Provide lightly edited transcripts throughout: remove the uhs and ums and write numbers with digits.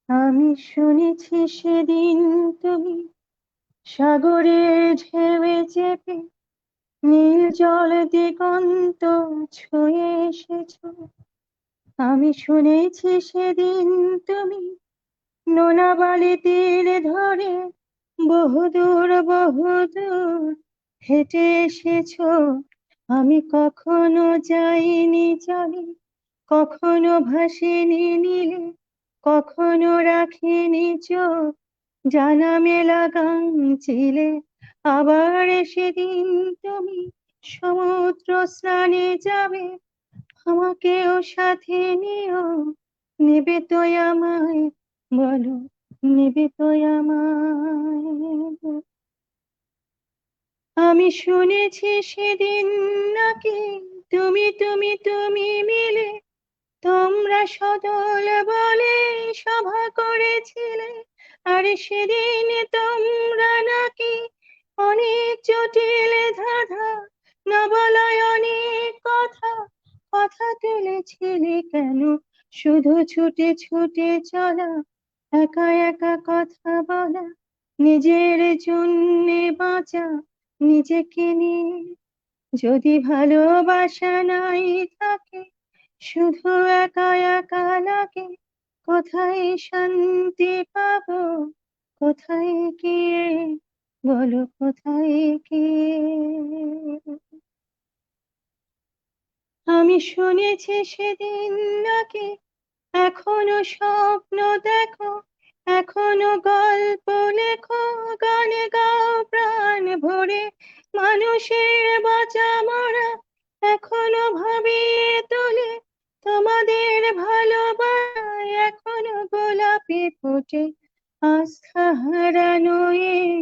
আমি শুনেছি সেদিন তুমি সাগরের ঢেউয়ে চেপে নীল জল দিগন্ত ছুঁয়ে এসেছো। আমি শুনেছি সেদিন তুমি নোনা বালি তীর ধরে বহুদূর বহুদূর হেঁটে এসেছো। আমি কখনো যাইনি জলে, কখনো ভাসিনি নীলে, কখনো রাখিনি চোখ জানা মেলা গান চিলে। আবার সেদিন তুমি সমুদ্র স্নানে যাবে, আমাকেও সাথে নিও, নেবে তো আমায়, বলো নেবে তো আমায়। আমি শুনেছি সেদিন নাকি তুমি তুমি তুমি মিলে তোমরা সদল বলে সভা করেছিলে। আর সেদিন তোমরা নাকি অনেক জটিল ধাঁধা না বলায় অনেক কথা কথা তুলেছিলে। কেন শুধু ছুটে ছুটে চলা, একা একা কথা বলা, নিজের জন্যে বাঁচা নিজেকে নিয়ে। যদি ভালোবাসা নাই থাকে, শুধু একা একা লাগে, কোথায় শান্তি পাবো, কোথায় গিয়ে, বলো কোথায় গিয়ে। আমি শুনেছি সেদিন নাকি এখনো স্বপ্ন দেখো, এখনো গল্প লেখো, গানে গাও প্রাণ ভরে, মানুষের বাঁচা মরা এখনো ভাবিয়ে তোলে। তোমাদের ভালোবাসায় এখনো গোলাপি ফোটে, আস্থা হারানো এই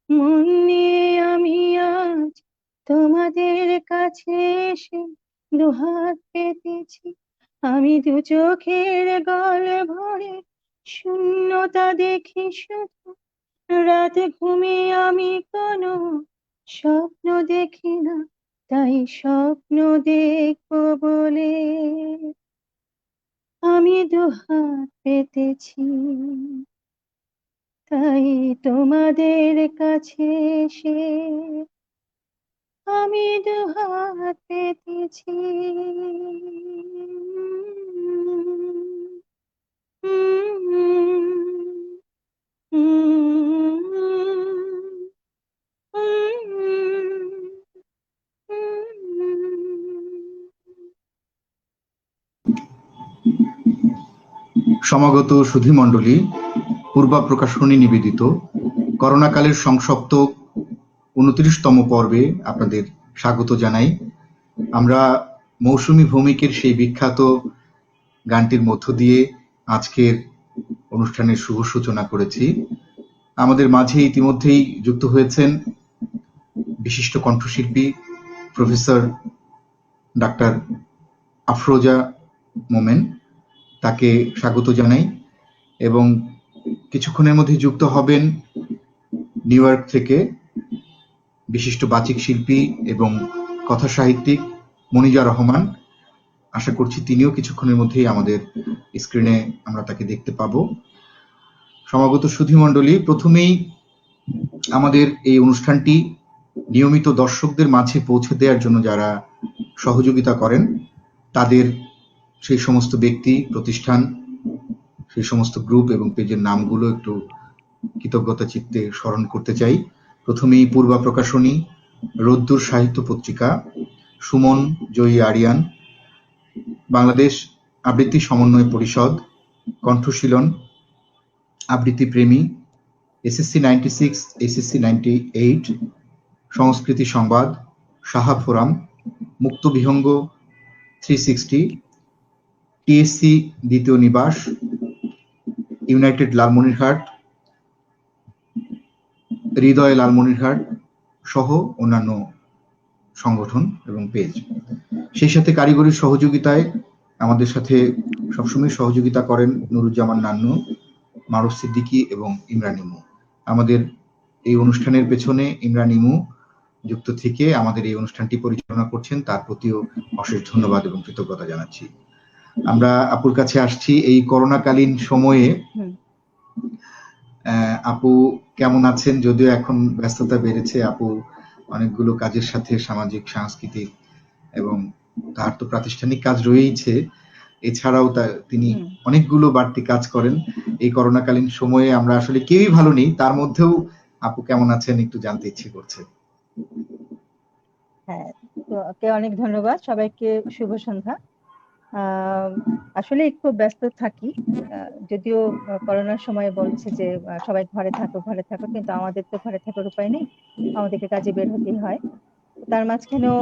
মন নিয়ে আমি আজ তোমাদের কাছে এসে দুহাত পেতেছি। আমি দু চোখের গল ভরে শূন্যতা দেখি শুধু, রাতে ঘুমিয়ে আমি কোনো স্বপ্ন দেখি না, তাই স্বপ্ন দেখবো বলে আমি দুহাত পেতেছি। তাই তোমাদের কাছে এসে আমি দুহাত পেতেছি। সমাগত সুধীমণ্ডলী, পূর্বা প্রকাশনী নিবেদিত করোনাকালের সংসপ্ত 29তম পর্বে আপনাদের স্বাগত জানাই। আমরা মৌসুমী ভৌমিকের সেই বিখ্যাত গানটির মধ্য দিয়ে আজকের অনুষ্ঠানের শুভ সূচনা করেছি। আমাদের মাঝে ইতিমধ্যেই যুক্ত হয়েছেন বিশিষ্ট কণ্ঠশিল্পী প্রফেসর ডাক্তার আফরোজা মোমেন, তাকে স্বাগত জানাই। এবং কিছুক্ষণের মধ্যে যুক্ত হবেন নিউ ইয়র্ক থেকে বিশিষ্ট বাচিক শিল্পী এবং কথা সাহিত্যিক মনিজা রহমান। আশা করছি তিনিও কিছুক্ষণের মধ্যেই আমাদের স্ক্রিনে আমরা তাকে দেখতে পাবো। সমাগত সুধীমণ্ডলী, প্রথমেই আমাদের এই অনুষ্ঠানটি নিয়মিত দর্শকদের মাঝে পৌঁছে দেওয়ার জন্য যারা সহযোগিতা করেন তাদের সেই সমস্ত ব্যক্তি, প্রতিষ্ঠান, সেই সমস্ত গ্রুপ এবং পেজের নামগুলো একটু কৃতজ্ঞতা চিত্তে স্মরণ করতে চাই। প্রথমেই পূর্বা প্রকাশনী, রোদ্দুর সাহিত্য পত্রিকা, সুমন জয়ী আরিয়ান, বাংলাদেশ আবৃত্তি সমন্বয় পরিষদ, কণ্ঠশীলন, আবৃত্তি প্রেমী, এসএসসি 96, এসএসসি 98, সংস্কৃতি সংবাদ, সাহা ফোরাম, মুক্ত বিহঙ্গ 360, টিএসসি দ্বিতীয় নিবাস, ইউনাইটেড লালমনিরহাট, হৃদয় লালমনিরহাট সহ অন্যান্য সংগঠন এবং পেজ। সেই সাথে কারিগরি সহযোগিতায় আমাদের সাথে সবসময় সহযোগিতা করেন নুরুজ্জামান নান্নু, মারুফ সিদ্দিকী এবং ইমরান ইমু। আমাদের এই অনুষ্ঠানের পেছনে ইমরান ইমু যুক্ত থেকে আমাদের এই অনুষ্ঠানটি পরিচালনা করছেন, তার প্রতিও অশেষ ধন্যবাদ এবং কৃতজ্ঞতা জানাচ্ছি। আমরা আপুর কাছে আসছি এই করোনাকালীন সময়ে আপু কেমন আছেন? যদিও এখন ব্যস্ততা বেড়েছে, আপু অনেকগুলো কাজের সাথে সামাজিক, সাংস্কৃতিক এবং তার তো প্রাতিষ্ঠানিক কাজ রয়েইছে। এছাড়াও তিনি হুম। অনেকগুলো বাড়তি কাজ করেন। এই করোনাকালীন সময়ে আমরা আসলে কেউই ভালো নেই। তার মধ্যেও আপু কেমন আছেন একটু জানতে ইচ্ছে করছে। হ্যাঁ, তো ওকে অনেক ধন্যবাদ। সবাইকে শুভ সন্ধ্যা। আহ আসলে খুব ব্যস্ত থাকি। যদিও করোনার সময় বলছে যে সবাই ঘরে থাকো ঘরে থাকো, কিন্তু আমাদের তো ঘরে থাকার উপায় নেই, আমাদেরকে কাজে বের হতেই হয়। তার মাঝখানেও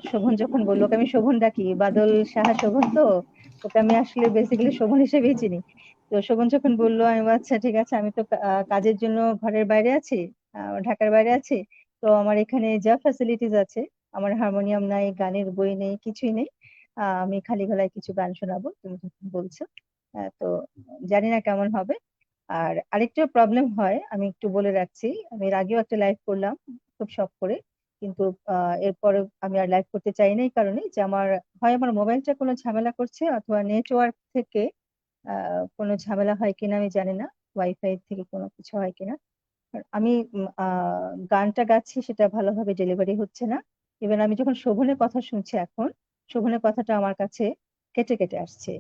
শোভন যখন বললো, ওকে আমি শোভন ডাকি, বাদল সাহা শোভন, তো ওকে আমি আসলে বেসিক্যালি শোভন হিসেবেই চিনি। তো শোভন যখন বললো, আমি বললাম, আচ্ছা ঠিক আছে, আমি তো কাজের জন্য ঘরের বাইরে আছি, ঢাকার বাইরে আছি। তো আমার এখানে যা ফ্যাসিলিটিস আছে, আমার হারমোনিয়াম নাই, গানের বই নেই, কিছুই নেই। আমি খালি গলায় কিছু গান শোনাবো, তুমি যখন বলছো। তো জানি না কেমন হবে। আর আরেকটা প্রবলেম হয়, আমি একটু বলে রাখছি। আমি এর আগেও একটা লাইভ করলাম খুব শখ করে, কিন্তু এরপরে আমি আর লাইভ করতে চাই না, এই কারণে যে আমার মোবাইলটা কোনো ঝামেলা করছে, অথবা নেটওয়ার্ক থেকে কোনো ঝামেলা হয় কিনা আমি জানি না, ওয়াইফাই থেকে কোনো কিছু হয় কিনা। আর আমি গানটা গাচ্ছি, সেটা ভালোভাবে ডেলিভারি হচ্ছে না। ইভেন আমি যখন শোভনের কথা শুনছি এখন, শোভনের কথাটা আমার কাছে কেটে কেটে আসছে।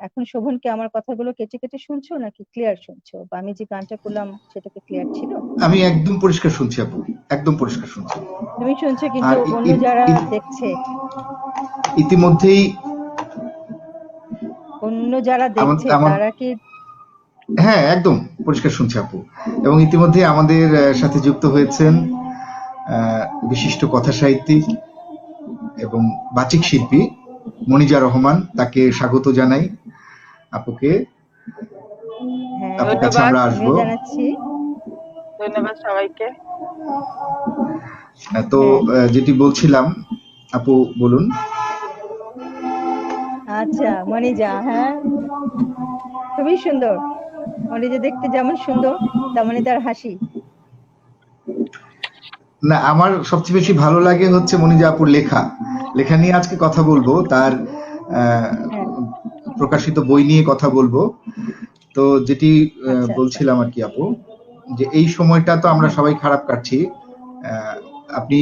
এখন শোভনকে আমার কথাগুলো কেটে কেটে শুনছো নাকি ক্লিয়ার শুনছো, বা আমি যে গানটা করলাম সেটা কি ক্লিয়ার ছিল? আমি একদম পরিষ্কার শুনছি আপু, একদম পরিষ্কার শুনছি। তুমি শুনছো, কিন্তু আর অন্য যারা দেখছে, ইতিমধ্যেই অন্য যারা আমার দেখছে আমার তারা কি? হ্যাঁ, একদম পরিষ্কার শুনছি আপু। এবং ইতিমধ্যে আমাদের সাথে যুক্ত হয়েছেন বিশিষ্ট কথা সাহিত্যিক এবং বাচিক আচ্ছা, শিল্পী মনিজা রহমান। তাকে স্বাগত জানাই আপুকে। হ্যাঁ, আপুর কাছে ধন্যবাদ। আমরা আমিও আসবো। জানাচ্ছি। ধন্যবাদ সবাইকে। তো হ্যাঁ, যেটি বলছিলাম, আপু বলুন। আচ্ছা মনিজা, হ্যাঁ, খুবই সুন্দর। মনিজা দেখতে যেমন সুন্দর, তেমনই তার হাসি। না, আমার সবচেয়ে বেশি ভালো লাগে হচ্ছে মনিজা আপুর লেখা। লেখা নিয়ে আজকে কথা বলবো, তার আহ, হ্যাঁ, প্রকাশিত বই নিয়ে কথা বলবো। তো যেটি আচ্ছা আচ্ছা। বলছিলাম আর কি আপু, যে এই সময়টা তো আমরা হুম। সবাই খারাপ কাটছি। আপনি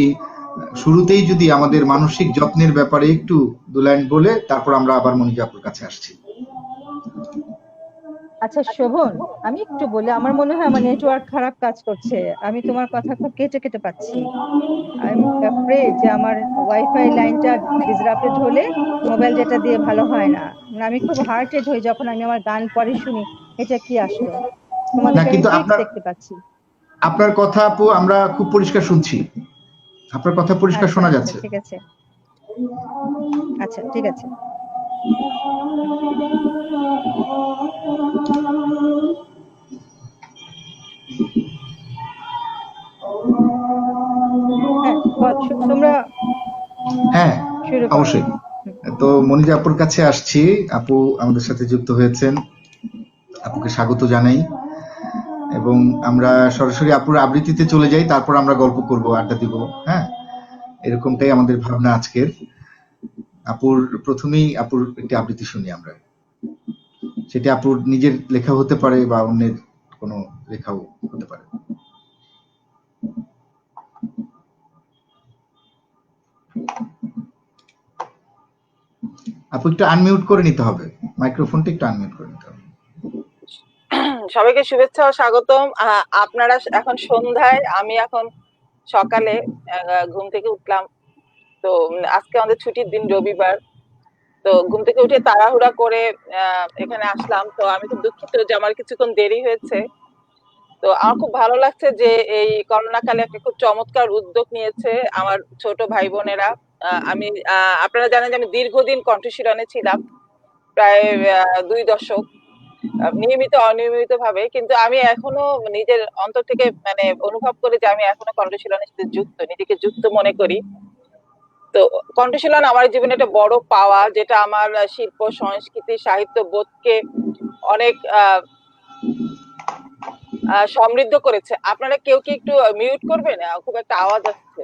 শুরুতেই যদি আমাদের মানসিক যত্নের ব্যাপারে একটু দু লাইন বলে তারপর আমরা আবার মনিজা আপুর কাছে আসছি। আচ্ছা শোভন, আমি একটু বলি, আমার মনে হয় আমার নেটওয়ার্ক খারাপ কাজ করছে। আমি তোমার কথা খুব কেটে কেটে পাচ্ছি। আই এম অ্যাফ্রেড যে আমার ওয়াইফাই লাইনটা ডিসরাপ্টেড হলে মোবাইল ডেটা দিয়ে ভালো হয় না। মানে আমি খুব হার্টেড হই যখন আমি আমার গান পরে শুনি, এটা কি আসলো। না তোমাদেরকে আমি কিন্তু ফিক্স আপনার দেখতে পাচ্ছি। আপনার কথা আপু আমরা খুব পরিষ্কার শুনছি, আপনার কথা পরিষ্কার আচ্ছা শোনা আচ্ছা, যাচ্ছে। ঠিক আছে। আচ্ছা ঠিক আছে। হ্যাঁ, তোমরা হ্যাঁ, শুরু করো। অবশ্যই। হুম। তো মনিজা আপুর কাছে আসছি। আপু আমাদের সাথে যুক্ত হয়েছেন, আপুকে স্বাগত জানাই। এবং আমরা সরাসরি আপুর আবৃত্তিতে চলে যাই, তারপর আমরা গল্প করব, আড্ডা দিব। হ্যাঁ, এরকমটাই আমাদের ভাবনা আজকের। আপুর প্রথমেই আপুর একটি আবৃত্তি শুনি আমরা। সেটি আপুর নিজের লেখা হতে পারে বা অন্যের কোনো লেখাও হতে পারে। আপু একটু আনমিউট করে নিতে হবে, মাইক্রোফোনটা একটু আনমিউট করে নিতে হবে। সবাইকে শুভেচ্ছা ও স্বাগতম। আপনারা এখন সন্ধ্যায়, আমি এখন সকালে ঘুম থেকে উঠলাম। তো আজকে আমাদের ছুটির দিন, রবিবার। তো ঘুম থেকে উঠে তাড়াহুড়া করে এখানে আসলাম। তো আমি খুব দুঃখিত যে আমার কিছুক্ষণ দেরি হয়েছে। তো আমার খুব ভালো লাগছে যে এই করোনা কালে একটা খুব চমৎকার উদ্যোগ নিয়েছে আমার ছোট ভাই বোনেরা। আমি আপনারা জানেন যে আমি দীর্ঘদিন কণ্ঠশীলনে ছিলাম, প্রায় 2 দশক, নিয়মিত অনিয়মিত ভাবে। কিন্তু আমি এখনো নিজের অন্তর থেকে মানে অনুভব করি যে আমি এখনো কণ্ঠশীলনের সাথে যুক্ত, নিজেকে যুক্ত মনে করি। তো কণ্ঠশীলন আমার জীবনে একটা বড় পাওয়া, যেটা আমার শিল্প, সংস্কৃতি, সাহিত্য বোধকে অনেক সমৃদ্ধ করেছে। আপনারা কেউ কি একটু মিউট করবেন? খুব একটা আওয়াজ আসছে।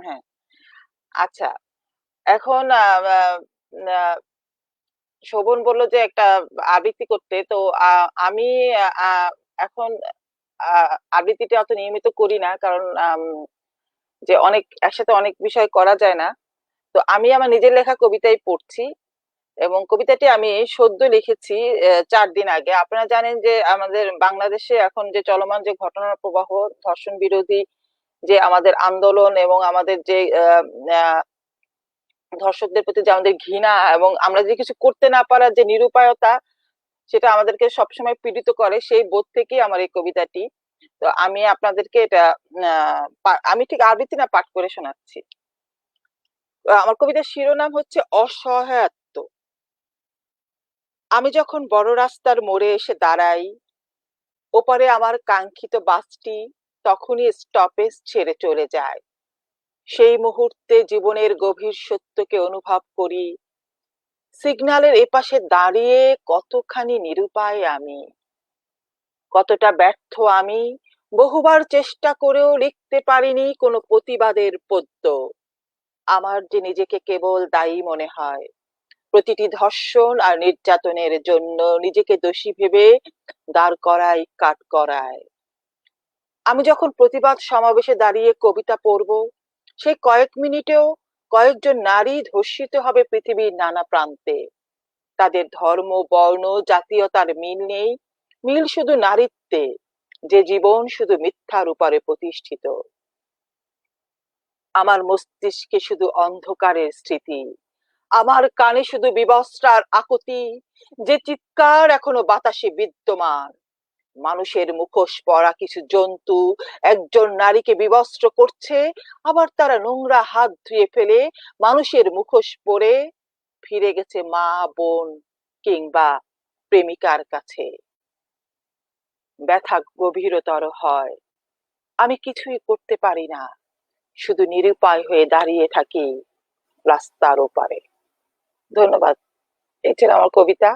হ্যাঁ, আচ্ছা। এখন শোভন বলল যে একটা আবৃত্তি করতে। তো আমি এখন আবৃত্তিটা অত নিয়মিত করি না, কারণ যে অনেক একসাথে অনেক বিষয় করা যায় না। তো আমি আমার নিজের লেখা কবিতাই পড়ছি, এবং কবিতাটি আমি সদ্য লিখেছি 4 দিন আগে। আপনারা জানেন যে আমাদের বাংলাদেশে এখন যে চলমান যে ঘটনার প্রবাহ, ধর্ষণ বিরোধী যে আমাদের আন্দোলন, এবং আমাদের যে আহ, ধর্ষকদের প্রতি যে আমাদের ঘৃণা, এবং আমরা যে কিছু করতে না পারার যে নিরুপায়তা, সেটা আমাদেরকে সবসময় পীড়িত করে। সেই বোধ থেকেই আমার এই কবিতাটি। তো আমি আপনাদেরকে এটা আমি ঠিক আবৃত্তি না, পাঠ করে শোনাচ্ছি। আমার কবিতার শিরোনাম হচ্ছে অসহায়ত্ব। আমি যখন বড় রাস্তার মোড়ে এসে দাঁড়াই, ওপারে আমার কাঙ্ক্ষিত বাসটি তখনই স্টপেজ ছেড়ে চলে যায়। সেই মুহূর্তে জীবনের গভীর সত্যকে অনুভব করি। সিগন্যালের এপাশে দাঁড়িয়ে কতখানি নিরুপায় আমি, কতটা ব্যর্থ আমি। বহুবার চেষ্টা করেও লিখতে পারিনি কোনো প্রতিবাদের পদ্য। আমার যে নিজেকে কেবল দায়ী মনে হয়, প্রতিটি ধর্ষণ আর নির্যাতনের জন্য নিজেকে দোষী ভেবে দাঁড় করাই কাঠ করায়। আমি যখন প্রতিবাদ সমাবেশে দাঁড়িয়ে কবিতা পড়ব, সেই কয়েক মিনিটেও কয়েকজন নারী ধর্ষিত হবে পৃথিবীর নানা প্রান্তে। তাদের ধর্ম, বর্ণ, জাতীয়তার মিল নেই, মিল শুধু নারীত্বে, যে জীবন শুধু মিথ্যার উপরে প্রতিষ্ঠিত। আমার মস্তিষ্কে শুধু অন্ধকারের স্মৃতি, আমার কানে শুধু বিবস্ত্রার আকুতি, যে চিৎকার এখনো বাতাসে বিদ্যমান। মানুষের মুখোশ পরা কিছু জন্তু একজন নারীকে বিবস্ত্র করছে, আবার তারা নোংরা হাত ধুয়ে ফেলে মানুষের মুখোশ পরে ফিরে গেছে মা, বোন কিংবা প্রেমিকার কাছে। ব্যথা গভীরতর হয়। আমি কিছুই করতে পারি না, শুধু নিরুপায় হয়ে দাঁড়িয়ে থাকি রাস্তার ওপারে। ধন্যবাদ। এই ছিল আমার কবিতা।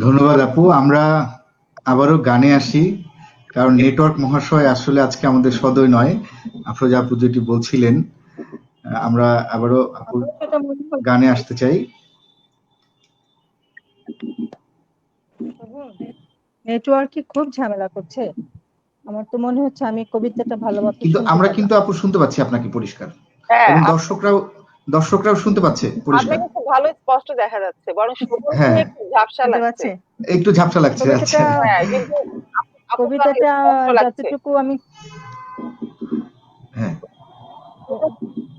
ধন্যবাদ আপু। আমরা আবারও গানে আসি, কারণ নেটওয়ার্ক মহাশয় আসলে আজকে আমাদের সদয় নয়। আফরোজা আপু যেটি বলছিলেন, আমরা আবারও আপুর আমার সেটা মনে গানে হচ্ছে। আসতে চাই। নেটওয়ার্ক কি খুব ঝামেলা করছে? আমার তো মনে হচ্ছে আমি কবিতাটা ভালোমতো কিন্তু শুনতে আমরা পারলাম। কিন্তু আপু শুনতে পাচ্ছি আপনাকে পরিষ্কার, হ্যাঁ, এবং দর্শকরাও শুনতে পাচ্ছে পরিষ্কার। আপনাকে খুব ভালো স্পষ্ট দেখা যাচ্ছে, বরং শুনতে হ্যাঁ, একটু ঝাপসা শুনতে লাগছে। পাচ্ছে? একটু ঝাপসা লাগছে। কবিতাটা আচ্ছা, হ্যাঁ, কিন্তু আপনার কবিতাটা স্পষ্ট লাগছে। যতটুকু আমি হ্যাঁ।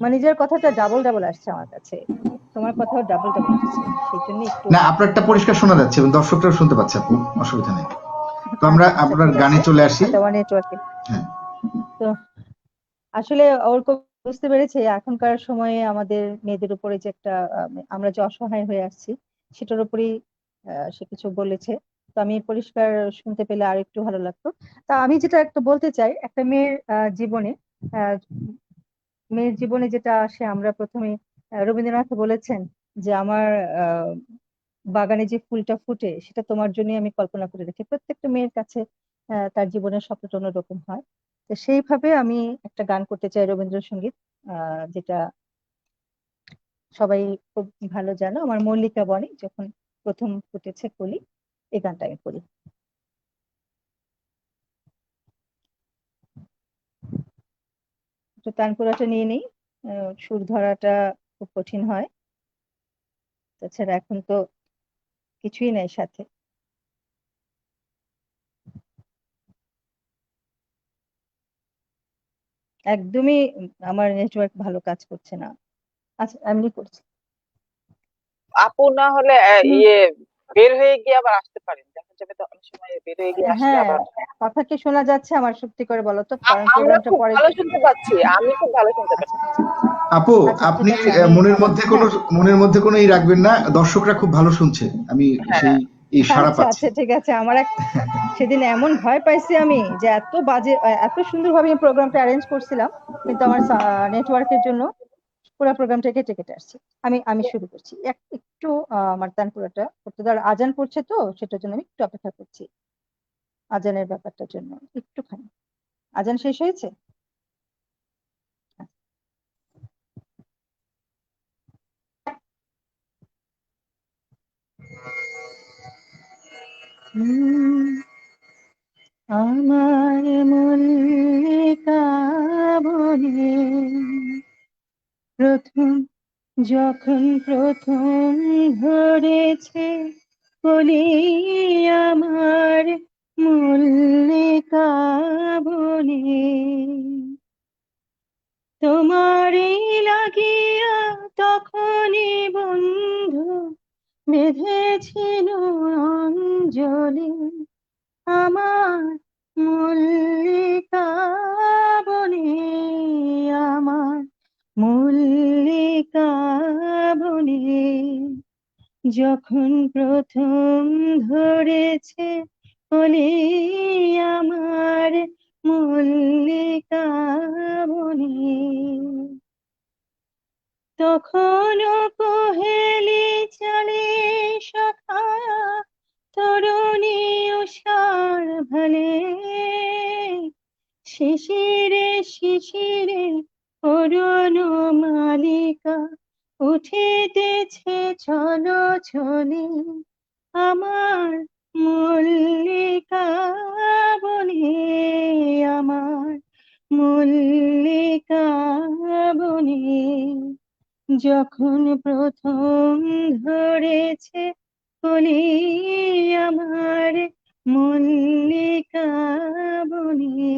মানে নিজের কথাটা ডাবল ডাবল আসছে আমার কাছে, তোমার কথাও ডাবল ডাবল আসছে, সেই জন্য একটু না, আপনারটা পরিষ্কার শোনা যাচ্ছে এবং দর্শকরাও শুনতে পাচ্ছে আপু, অসুবিধা নেই। তো আমরা আচ্ছা আপনার ঠিক গানে আছে। চলে আসি। আচ্ছা, আমার নেটওয়ার্কে হ্যাঁ, তো আসলে ওর বুঝতে পেরেছে এখনকার সময়ে আমাদের মেয়েদের উপরে যে একটা আমরা যে অসহায় হয়ে আসছি সেটার উপরেই সে কিছু বলেছে। তো আমি পরিষ্কার শুনতে পেলে আর একটু ভালো লাগতো। তা আমি যেটা একটু বলতে চাই, একটা মেয়ের জীবনে আহ, মেয়ের জীবনে যেটা আসে, আমরা প্রথমে রবীন্দ্রনাথ বলেছেন যে আমার আহ, বাগানে যে ফুলটা ফুটে সেটা তোমার জন্যই আমি কল্পনা করে রেখে। প্রত্যেকটা মেয়ের কাছে তার জীবনের স্বপ্নটা অন্যরকম হয়। তো সেইভাবে আমি একটা গান করতে চাই রবীন্দ্রসঙ্গীত, যেটা সবাই খুব ভালো জানো, আমার মল্লিকা বনে যখন প্রথম ফুটেছে কলি, এই গানটা আমি করি। তো তানপুরাটা নিয়ে নেই, সুর ধরাটা খুব কঠিন হয়, তাছাড়া এখন তো কিছুই নাই সাথে। একদমই আমার নেটওয়ার্ক ভালো কাজ করছে না। আচ্ছা, এমনি করছি। আপু না হলে হুম, ইয়ে বের হয়ে গিয়ে আবার আসতে পারেন, দেখা যাবে তো অনেক সময় বের হয়ে গিয়ে আসলে হ্যাঁ, আবার। কথা কি শোনা যাচ্ছে আমার? সত্যি করে বলো তো, কারণ আমরা প্রোগ্রামটা খুব পরে। ভালো শুনতে পাচ্ছি, আমি খুব ভালো শুনতে আচ্ছা পাচ্ছি। আচ্ছা আপু আচ্ছা, ঠিক আপনি আছে। আমি হ্যাঁ মনের মধ্যে কোনো ই রাখবেন না, দর্শকরা খুব ভালো শুনছে, আমি হ্যাঁ, সেই এই সাড়া আচ্ছা পাচ্ছি। আচ্ছা, ঠিক আছে। আমার সেদিন এমন ভয় পাইছি আমি যে এত বাজে, এত সুন্দরভাবে আমি প্রোগ্রামটা অ্যারেঞ্জ করছিলাম, কিন্তু আমার নেটওয়ার্কের জন্য পুরো প্রোগ্রামটা কেটে কেটে আসছে। আমি আমি শুরু করছি। একটু আমার তানপুরাটা করতে দাও, আজান পড়ছে তো সেটার জন্য আমি একটু অপেক্ষা করছি। আজানের ব্যাপারটার জন্য একটুখানি। আজান শেষ হয়েছে? আমার মল্লিকা বনে যখন প্রথম ধরেছে কলি আমার মল্লিকা বনে, তোমারই লাগিয়া তখনই বন্ধু বেঁধেছিল অঞ্জলি আমার মল্লিকা বনে, আমার মল্লিকা বনে যখন প্রথম ধরেছে কলি আমার মল্লিকা বনে, তখনও কোহেলি চলে সখা তরুণী উষার ভালে, শিশিরে শিশিরে অরুণ মালিকা উঠিতেছে ছলো ছলে আমার মল্লিকা বনে, আমার মল্লিকা বনে যখন প্রথম ধরেছে কলি আমার মল্লিকা বনে,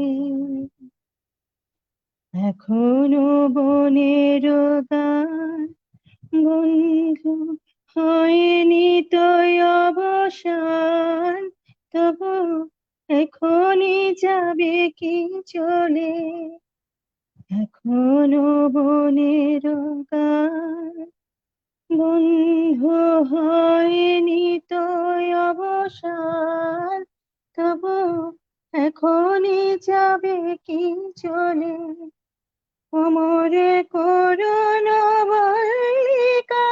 এখনো বনের গান বন্ধু হয়নি তো অবসান, তবু এখনই যাবে কি চলে, এখনো বনের গান বন্ধু হয়নি তো অবসান, তবু এখনই যাবে কি চলে, অমরে করুণ মল্লিকা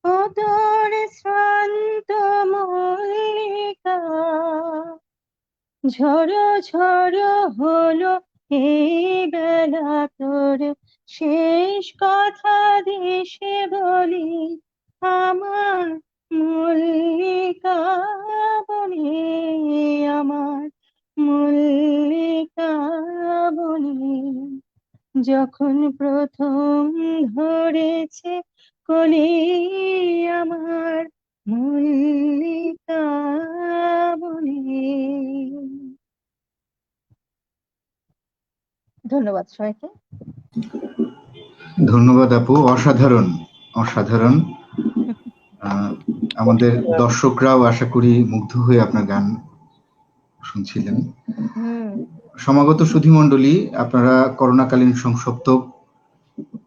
ও তোর শ্রান্ত মল্লিকা, ঝড়ো ঝড়ো হলো এই বেলা তোর শেষ কথা দেশে বলি আমার মল্লিকা বনে, আমার মল্লিকা বনে যখন প্রথম ধরেছে কলি আমার মল্লিকা বনে। ধন্যবাদ সবাইকে। ধন্যবাদ আপু, অসাধারণ অসাধারণ। আমাদের দর্শকরাও আশা করি মুগ্ধ হয়ে আপনার গান শুনছিলেন। সমাগত সুধীমণ্ডলী, আপনারা করোনাকালীন সংসপ্তক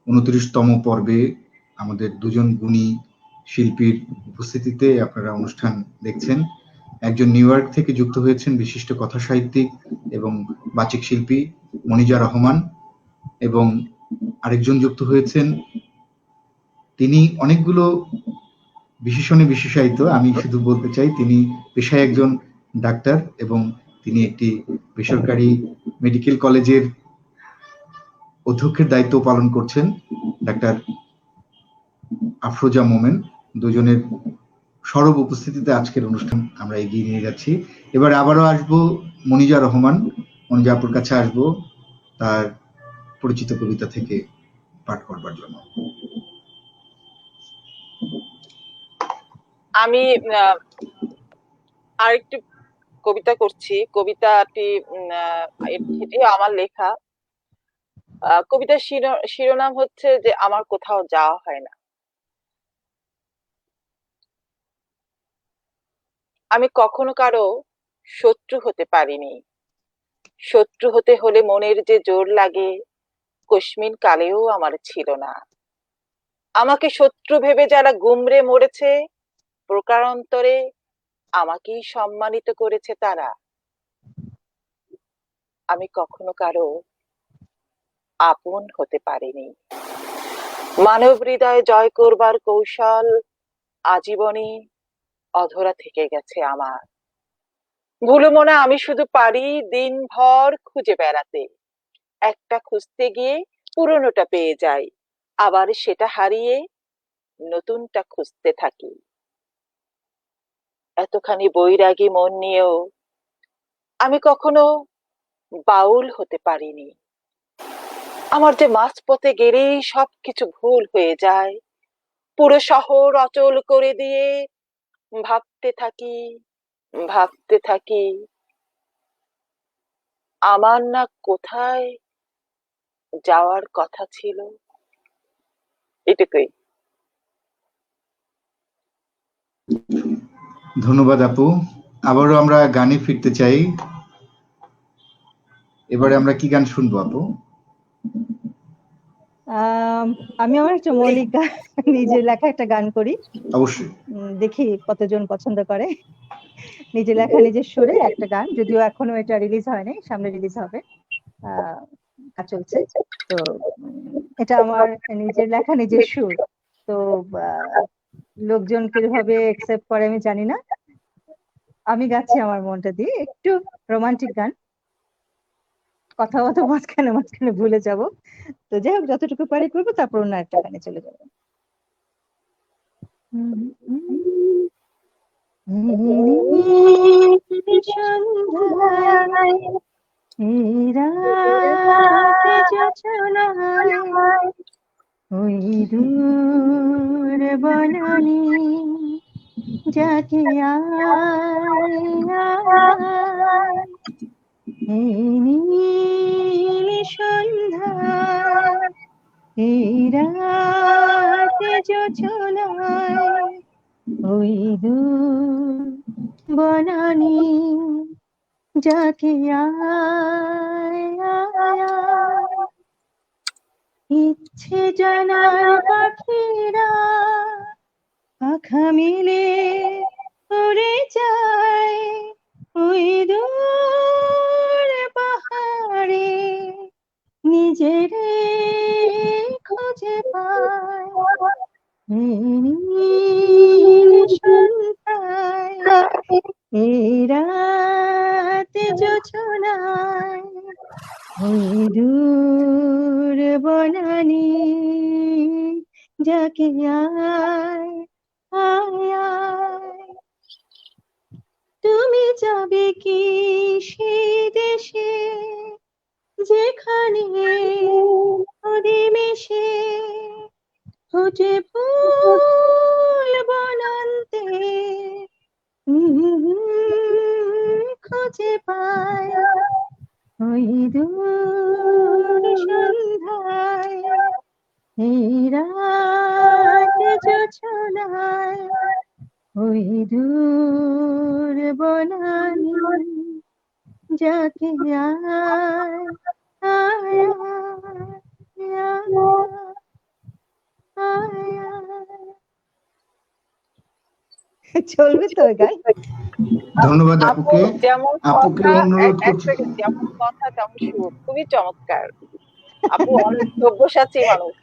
29তম পর্বে আমাদের দুজন গুণী শিল্পীর উপস্থিতিতে আপনারা অনুষ্ঠান দেখছেন। একজন নিউ ইয়র্ক থেকে যুক্ত হয়েছেন বিশিষ্ট কথাসাহিত্যিক এবং বাচিক শিল্পী মনিজা রহমান, এবং আরেকজন যুক্ত হয়েছেন, তিনি অনেকগুলো বিশেষণে বিশেষায়িত। আমি শুধু বলতে চাই তিনি পেশায় একজন ডাক্তার এবং তিনি একটি বেসরকারি মেডিকেল কলেজের অধ্যক্ষের দায়িত্ব পালন করছেন, ডাক্তার আফরোজা মোমেন। দুজনের সরব উপস্থিতিতে আজকের অনুষ্ঠান আমরা এগিয়ে নিয়ে যাচ্ছি। এবার আবারও আসবো মনিজা রহমান, মনিজা আপুর কাছে আসবো তার পরিচিত কবিতা থেকে পাঠ করবার জন্য। আমি আরেকটি কবিতা করছি। কবিতাটি এটিও আমার লেখা। কবিতার শিরোনাম হচ্ছে যে আমার কোথাও যাওয়া হয় না। আমি কখনো কারো শত্রু হতে পারিনি। শত্রু হতে হলে মনের যে জোর লাগে কস্মিন কালেও আমার ছিল না। আমাকে শত্রু ভেবে যারা গুমরে মরেছে প্রকারান্তরে আমাকেই সম্মানিত করেছে তারা। আমি কখনো কারো আপন হতে পারিনি। মানব হৃদয় জয় করবার কৌশল আজীবনই অধরা থেকে গেছে আমার। ভুলো মনে আমি শুধু পারি দিনভর খুঁজে বেড়াতে, একটা খুঁজতে গিয়ে পুরনোটা পেয়ে যাই, আবার সেটা হারিয়ে নতুনটা খুঁজতে থাকি। এতখানি বৈরাগী মন নিয়েও আমি কখনো বাউল হতে পারিনি। আমার যে মাঝপথে গেলেই সবকিছু ভুল হয়ে যায়, পুরো শহর অচল করে দিয়ে ভাবতে থাকি ভাবতে থাকি আমার না কোথায় যাওয়ার কথা ছিল। এটুকুই। ধন্যবাদ আপু। আবারও আমরা গানে ফিরতে চাই। এবারে আমরা কি গান শুনবো আপু? আমি আমার একটা মৌলিক গান, নিজের লেখা একটা গান করি। অবশ্যই। দেখি কতজন পছন্দ করে। নিজের লেখা নিজের সুরে একটা গান, যদিও এখনো এটা রিলিজ হয়নি, সামনে রিলিজ হবে। কাজ চলছে। তো এটা আমার নিজের লেখা নিজের সুর। তো লোকজন কিভাবে একসেপ্ট করে আমি জানি না। আমি গাচ্ছি আমার মনটা দিয়ে, একটু রোমান্টিক গান। কথা মাঝখানে মাঝখানে ভুলে যাব। তো যাই হোক, যতটুকু পারি করবো, তারপর অন্য একটা গানে চলে যাবো। সন্ধ্যায় রাতে যোছনায় ওই দূর বনানী যাকে নীল সন্ধ্যায় রাতে যোছনায় ওই দূর বনানী যাকে ইচ্ছে জানার পাখিরা পাখা মিলে উড়ে যায় ওই দূর পাহাড়ে নিজের খুঁজে পায় নীল সন্ধ্যায় রাতে যোছনায় ওই দূর বনানী যাকে তুমি যাবে কি সেই দেশে যেখানে অধিমেশে ফোটে ফুল বনান্তে খুঁজে পায় ওই দূর সন্ধ্যায় রাত যোছনায় ওই দূর বনানী যাকে চলবে তো গান? ধন্যবাদ আপুকে। যেমন আপুকে অনুরোধ করছি, যেমন কথা তেমন সুর, খুবই চমৎকার। আপু অনেক সব্যসাচী মানুষ।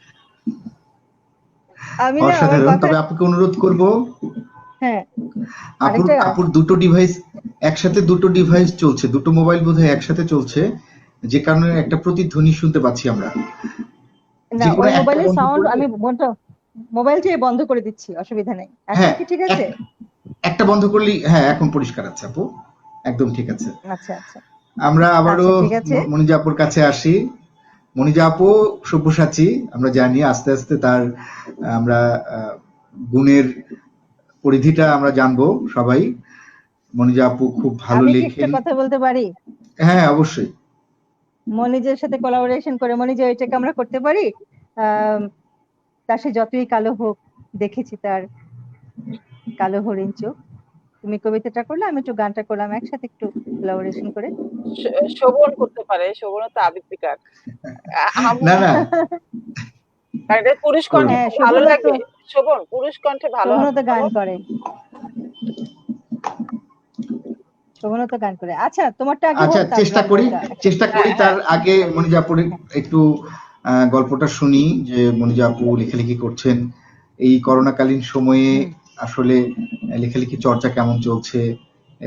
আমি না আমার অসাধারণ। কথা, তবে আপুকে অনুরোধ করব, হ্যাঁ আপুর দুটো ডিভাইস একসাথে, দুটো ডিভাইস চলছে, দুটো মোবাইল বোধহয় একসাথে চলছে, যে কারণে একটা প্রতিধ্বনি শুনতে পাচ্ছি আমরা। না, ওই মোবাইলের সাউন্ড আমি মোবাইলটাই বন্ধ করে দিচ্ছি, অসুবিধা নেই। এখন কি ঠিক আছে? একটা বন্ধ করলেই, হ্যাঁ এখন পরিষ্কার আছে আপু, একদম ঠিক আছে। আচ্ছা আচ্ছা, আমরা আবারও ঠিক আছে। মনিজা আপুর কাছে আসি। মনিজা আপু সব্যসাচী, আমরা জানি আস্তে আস্তে তার আমরা গুণের পরিধিটা আমরা জানবো সবাই। মনিজা আপু খুব ভালো লেখেন। আমি একটা কথা বলতে পারি? হ্যাঁ অবশ্যই। মনিজের সাথে কোলাবোরেশন করে মনিজা এটাকে আমরা করতে পারি। তার সে যতই কালো হোক, দেখেছি তার কালো হরিণ চোখ। তুমি কবিতাটা করলে, আমি একটু গানটা করলাম, একসাথে একটু কোলাবোরেশন করে। শোভন করতে পারে, শোভন তো আবৃত্তিকার। না না, পুরুষ কণ্ঠে ভালো লাগে। শোভন পুরুষ কণ্ঠে ভালো গান করে, শোভনও তো গান করে। আচ্ছা, তোমারটা আগে হোক, চেষ্টা করি। তার আগে মনিজা আপুর একটু গল্পটা শুনি, যে মনিজা আপু লেখালেখি করছেন এই করোনাকালীন সময়ে, আসলে লেখালেখি চর্চা কেমন চলছে,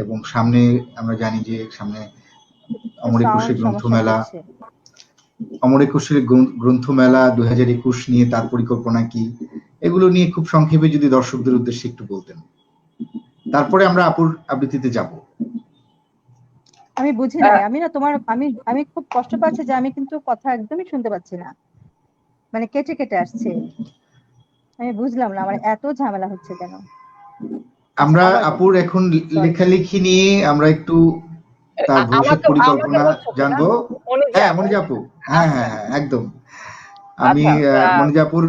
এবং সামনে আমরা জানি যে সামনে অমর একুশে গ্রন্থমেলা 2021 নিয়ে তার পরিকল্পনা কি, এগুলো নিয়ে খুব সংক্ষেপে যদি দর্শকদের উদ্দেশ্যে একটু বলতেন। তারপরে আমরা আপুর আবৃত্তিতে যাব। আমি বুঝি নাই, আমি না তোমার আমি খুব কষ্ট পাচ্ছি যে আমি কিন্তু কথা একদমই শুনতে পাচ্ছি না, মানে কেটে কেটে আসছে। আমি বুঝলাম না আমার এত ঝামেলা হচ্ছে কেন। আচ্ছা আমরা আবার বলো। আপুর এখন সরি। লেখালেখি নিয়ে আমরা একটু তার ভবিষ্যৎ আমাকে আমাকে পরিকল্পনা বলছো তো না, জানবো। মনিজা হ্যাঁ মনিজা আপু, হ্যাঁ আচ্ছা হ্যাঁ হ্যাঁ একদম। আমি আচ্ছা। মনিজা আপুর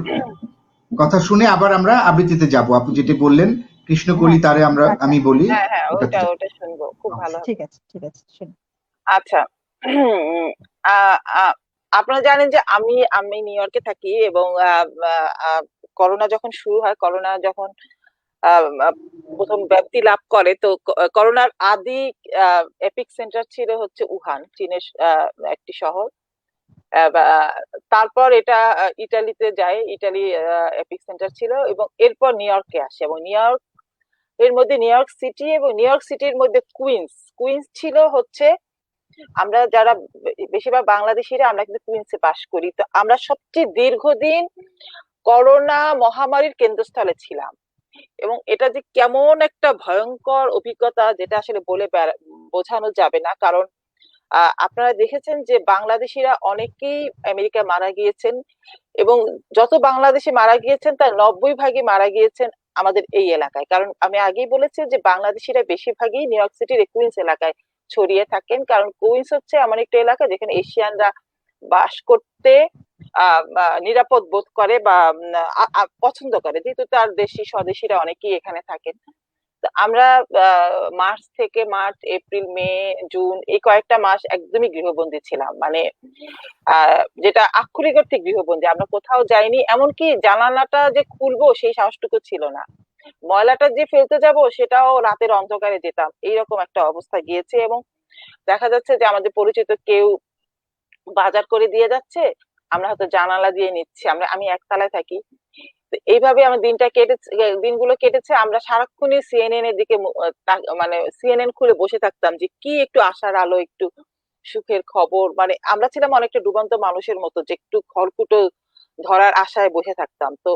কথা শুনে আবার আমরা আবৃত্তিতে যাব। আপু যেটা বললেন কৃষ্ণকলি হ্যাঁ তারে আচ্ছা আমি বলি, হ্যাঁ হ্যাঁ, ওটাতে ওটা যাব। ওটা শুনবো, খুব ভালো হবে। ঠিক আছে ঠিক আছে শুনি। আচ্ছা। আহ, আহ, আপনারা জানেন যে আমি আমি নিউ ইয়র্কে থাকি, এবং করোনা যখন শুরু হয়, করোনা যখন আহ, আহ, প্রথম ব্যাপ্তি লাভ করে, তো করোনার আদি এপিক সেন্টার ছিল হচ্ছে উহান, চীনের একটি শহর। তারপর এটা ইটালিতে যায়, ইটালি এপিক সেন্টার ছিল, এবং এরপর নিউ ইয়র্কে আসে, এবং নিউ ইয়র্ক এর মধ্যে নিউ ইয়র্ক সিটি, এবং নিউ ইয়র্ক সিটির মধ্যে কুইন্স কুইন্স ছিল হচ্ছে, আমরা যারা বেশিরভাগ বাংলাদেশিরা আমরা কিন্তু কুইন্সে বাস করি, তো আমরা সবচেয়ে দীর্ঘদিন করোনা মহামারীর কেন্দ্রস্থলে ছিলাম। এবং এটা যে কেমন একটা ভয়ঙ্কর অভিজ্ঞতা, যেটা আসলে বলে বোঝানো যাবে না। কারণ আপনারা দেখেছেন যে বাংলাদেশিরা অনেকেই আমেরিকায় মারা গিয়েছেন, এবং যত বাংলাদেশি মারা গিয়েছেন তার 90 ভাগই মারা গিয়েছেন আমাদের এই এলাকায়। কারণ আমি আগেই বলেছি যে বাংলাদেশিরা বেশিরভাগই নিউ ইয়র্ক সিটির কুইন্স এলাকায় ছড়িয়ে থাকেন, কারণ কুইন্স হচ্ছে এমন একটা এলাকা যেখানে এশিয়ানরা বাস করতে নিরাপদ বোধ করে, বা পছন্দ করে, যেহেতু তার দেশি স্বদেশীরা অনেকেই এখানে থাকেন। তো আমরা মার্চ, এপ্রিল, মে, জুন এই কয়েকটা মাস একদমই গৃহবন্দী ছিলাম, মানে যেটা আক্ষরিক অর্থে গৃহবন্দী, আমরা কোথাও যাইনি, এমনকি জানালাটা যে খুলবো সেই সাহসটুকু ছিল না, ময়লাটা যে ফেলতে যাব সেটাও রাতের অন্ধকারে যেতাম, এইরকম একটা অবস্থা গিয়েছে। এবং দেখা যাচ্ছে যে আমাদের পরিচিত কেউ বাজার করে দিয়ে যাচ্ছে, আমরা হয়তো জানালা দিয়ে নিচ্ছি, আমি একতলায় থাকি। তো এইভাবে আমার দিনগুলো কেটেছে, আমরা সারাক্ষণই সিএনএন এর দিকে মানে সিএনএন খুলে বসে থাকতাম যে কি একটু আশার আলো, একটু সুখের খবর, মানে আমরা ছিলাম অনেকটা ডুবন্ত মানুষের মতো, যে একটু খড়কুটো ধরার আশায় বসে থাকতাম। তো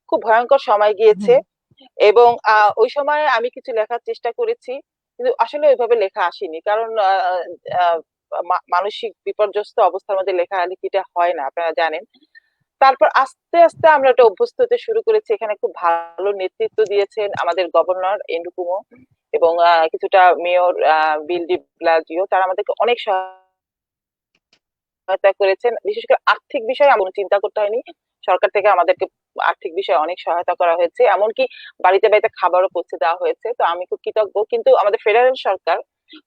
খুব ভয়ঙ্কর সময় গিয়েছে। হুম এবং ওই সময় আমি কিছু লেখার চেষ্টা করেছি, কিন্তু আসলে ওইভাবে লেখা আসেনি, কারণ আহ, মানসিক বিপর্যস্ত অবস্থার মধ্যে লেখালেখিটা হয় না, আপনারা জানেন। তারপর আস্তে আস্তে আমরা এটা অভ্যস্ত হতে শুরু করেছি। এখানে খুব ভালো নেতৃত্ব দিয়েছেন আমাদের গভর্নর এন্ডুকুমো, এবং কিছুটা মেয়র বিল ডি ব্লাজিও, তারা আমাদেরকে অনেক সহায়তা করেছেন। বিশেষ করে আর্থিক বিষয়ে এমন চিন্তা করতে হয়নি, সরকার থেকে আমাদেরকে আর্থিক বিষয়ে অনেক সহায়তা করা হয়েছে, এমনকি বাড়িতে বাড়িতে খাবারও পৌঁছে দেওয়া হয়েছে। তো আমি খুব কৃতজ্ঞ। কিন্তু আমাদের ফেডারেল সরকার,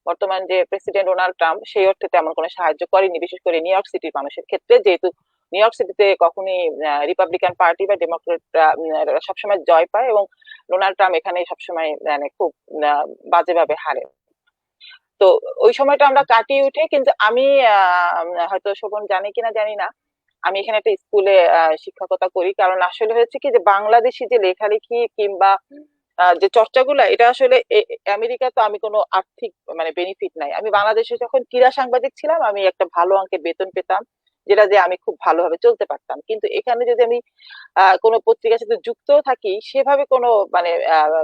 বর্তমান যে প্রেসিডেন্ট ডোনাল্ড ট্রাম্প, সেই অর্থে তেমন কোনো সাহায্য করেনি, বিশেষ করে নিউ ইয়র্ক সিটির মানুষের ক্ষেত্রে, যেহেতু নিউ ইয়র্ক সিটিতে কখনই রিপাবলিকান পার্টি বা ডেমোক্রেট সবসময় জয় পায়, এবং ডোনাল্ড ট্রাম্প এখানে সবসময় মানে খুব বাজেভাবে হারে। তো ওই সময়টা আমরা কাটিয়ে উঠে, কিন্তু আমি হয়তো শোভন জানে কিনা জানি না, আমি এখানে একটা স্কুলে শিক্ষকতা করি। কারণ আসলে হয়েছে কি, যে বাংলাদেশি যে লেখালেখি কিংবা যে চর্চাগুলো, এটা আসলে আমেরিকা তো আমি কোনো আর্থিক মানে বেনিফিট নাই। আমি বাংলাদেশে যখন ক্রীড়া সাংবাদিক ছিলাম, আমি একটা ভালো অঙ্কের বেতন পেতাম, যেটা দিয়ে আমি খুব ভালোভাবে চলতে পারতাম। কিন্তু এখানে যদি আমি কোনো পত্রিকার সাথে যুক্ত থাকি, সেভাবে কোনো মানে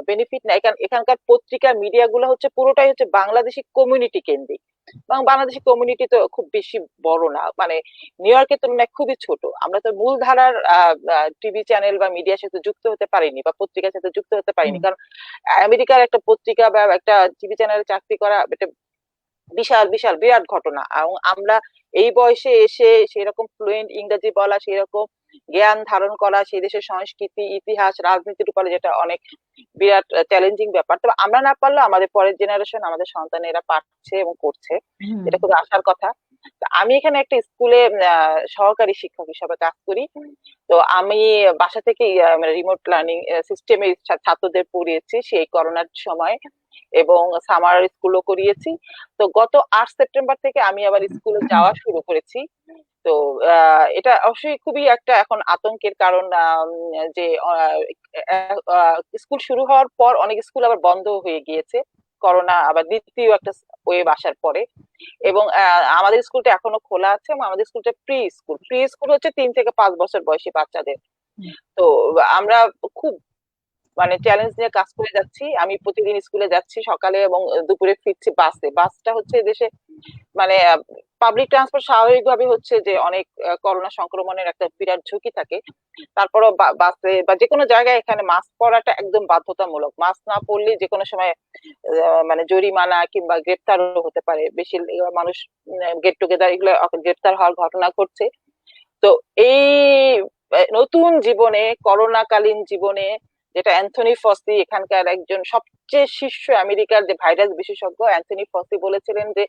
বেনিফিট নাই, কারণ এখানকার পত্রিকা মিডিয়া গুলো হচ্ছে পুরোটাই হচ্ছে বাংলাদেশি কমিউনিটি কেন্দ্রিক, এবং বাংলাদেশি কমিউনিটি তো খুব বেশি বড় না, মানে নিউ ইয়র্কের তুলনায় খুবই ছোট। আমরা তো মূলধারার টিভি চ্যানেল বা মিডিয়ার সাথে যুক্ত হতে পারিনি, বা পত্রিকার সাথে যুক্ত হতে পারিনি, হুম কারণ আমেরিকার একটা পত্রিকা বা একটা টিভি চ্যানেলে চাকরি করা একটা বিশাল বিশাল বিরাট ঘটনা। এবং আমরা এই বয়সে এসে সেরকম ফ্লুয়েন্ট ইংরেজি বলা, সেরকম জ্ঞান ধারণ করা, সেই দেশের সংস্কৃতি, ইতিহাস, রাজনীতির উপরে, যেটা অনেক বিরাট চ্যালেঞ্জিং ব্যাপার। তবে আমরা না পারলেও আমাদের পরের জেনারেশন, আমাদের সন্তানেরা পারছে এবং করছে, হুম যেটা খুব আশার কথা। তো আমি এখানে একটা স্কুলে সহকারী শিক্ষক হিসাবে কাজ করি। তো আমি বাসা থেকে মানে রিমোট লার্নিং সিস্টেমে ছাত্রদের পড়িয়েছি সেই করোনার সময়, এবং সামার স্কুলও করিয়েছি। তো গত 8 সেপ্টেম্বর থেকে আমি আবার স্কুলে যাওয়া শুরু করেছি। তো এটা অবশ্যই খুবই একটা এখন আতঙ্কের কারণ, যে স্কুল শুরু হওয়ার পর অনেক স্কুল আবার বন্ধ হয়ে গিয়েছে, করোনা আবার দ্বিতীয় একটা ওয়েভ আসার পরে। এবং আমাদের স্কুলটা এখনো খোলা আছে, এবং আমাদের স্কুলটা প্রি স্কুল হচ্ছে 3 থেকে 5 বছর বয়সী বাচ্চাদের। হুম তো আমরা খুব মানে চ্যালেঞ্জ নিয়ে কাজ করে যাচ্ছি। আমি প্রতিদিন স্কুলে যাচ্ছি সকালে এবং দুপুরে ফিরছি বাসে। বাসটা হচ্ছে দেশে মানে পাবলিক ট্রান্সপোর্ট স্বাভাবিকভাবে হচ্ছে যে অনেক করোনা সংক্রমণের একটা বিরাট ঝুঁকি থাকে। তারপরও বাসে বা যেকোনো জায়গায় এখানে মাস্ক পরাটা একদম বাধ্যতামূলক। মাস্ক না পরলে যেকোনো সময় মানে জরিমানা কিংবা গ্রেপ্তারও হতে পারে। বেশি মানুষ গেট টুগেদার এগুলো গ্রেপ্তার হওয়ার ঘটনা ঘটছে। তো এই নতুন জীবনে করোনাকালীন জীবনে যেটা অ্যান্থনি ফসি এখানকার একজন সবচেয়ে শীর্ষ আমেরিকার যে ভাইরাস বিশেষজ্ঞ অ্যান্থনি ফসি বলেছিলেন যে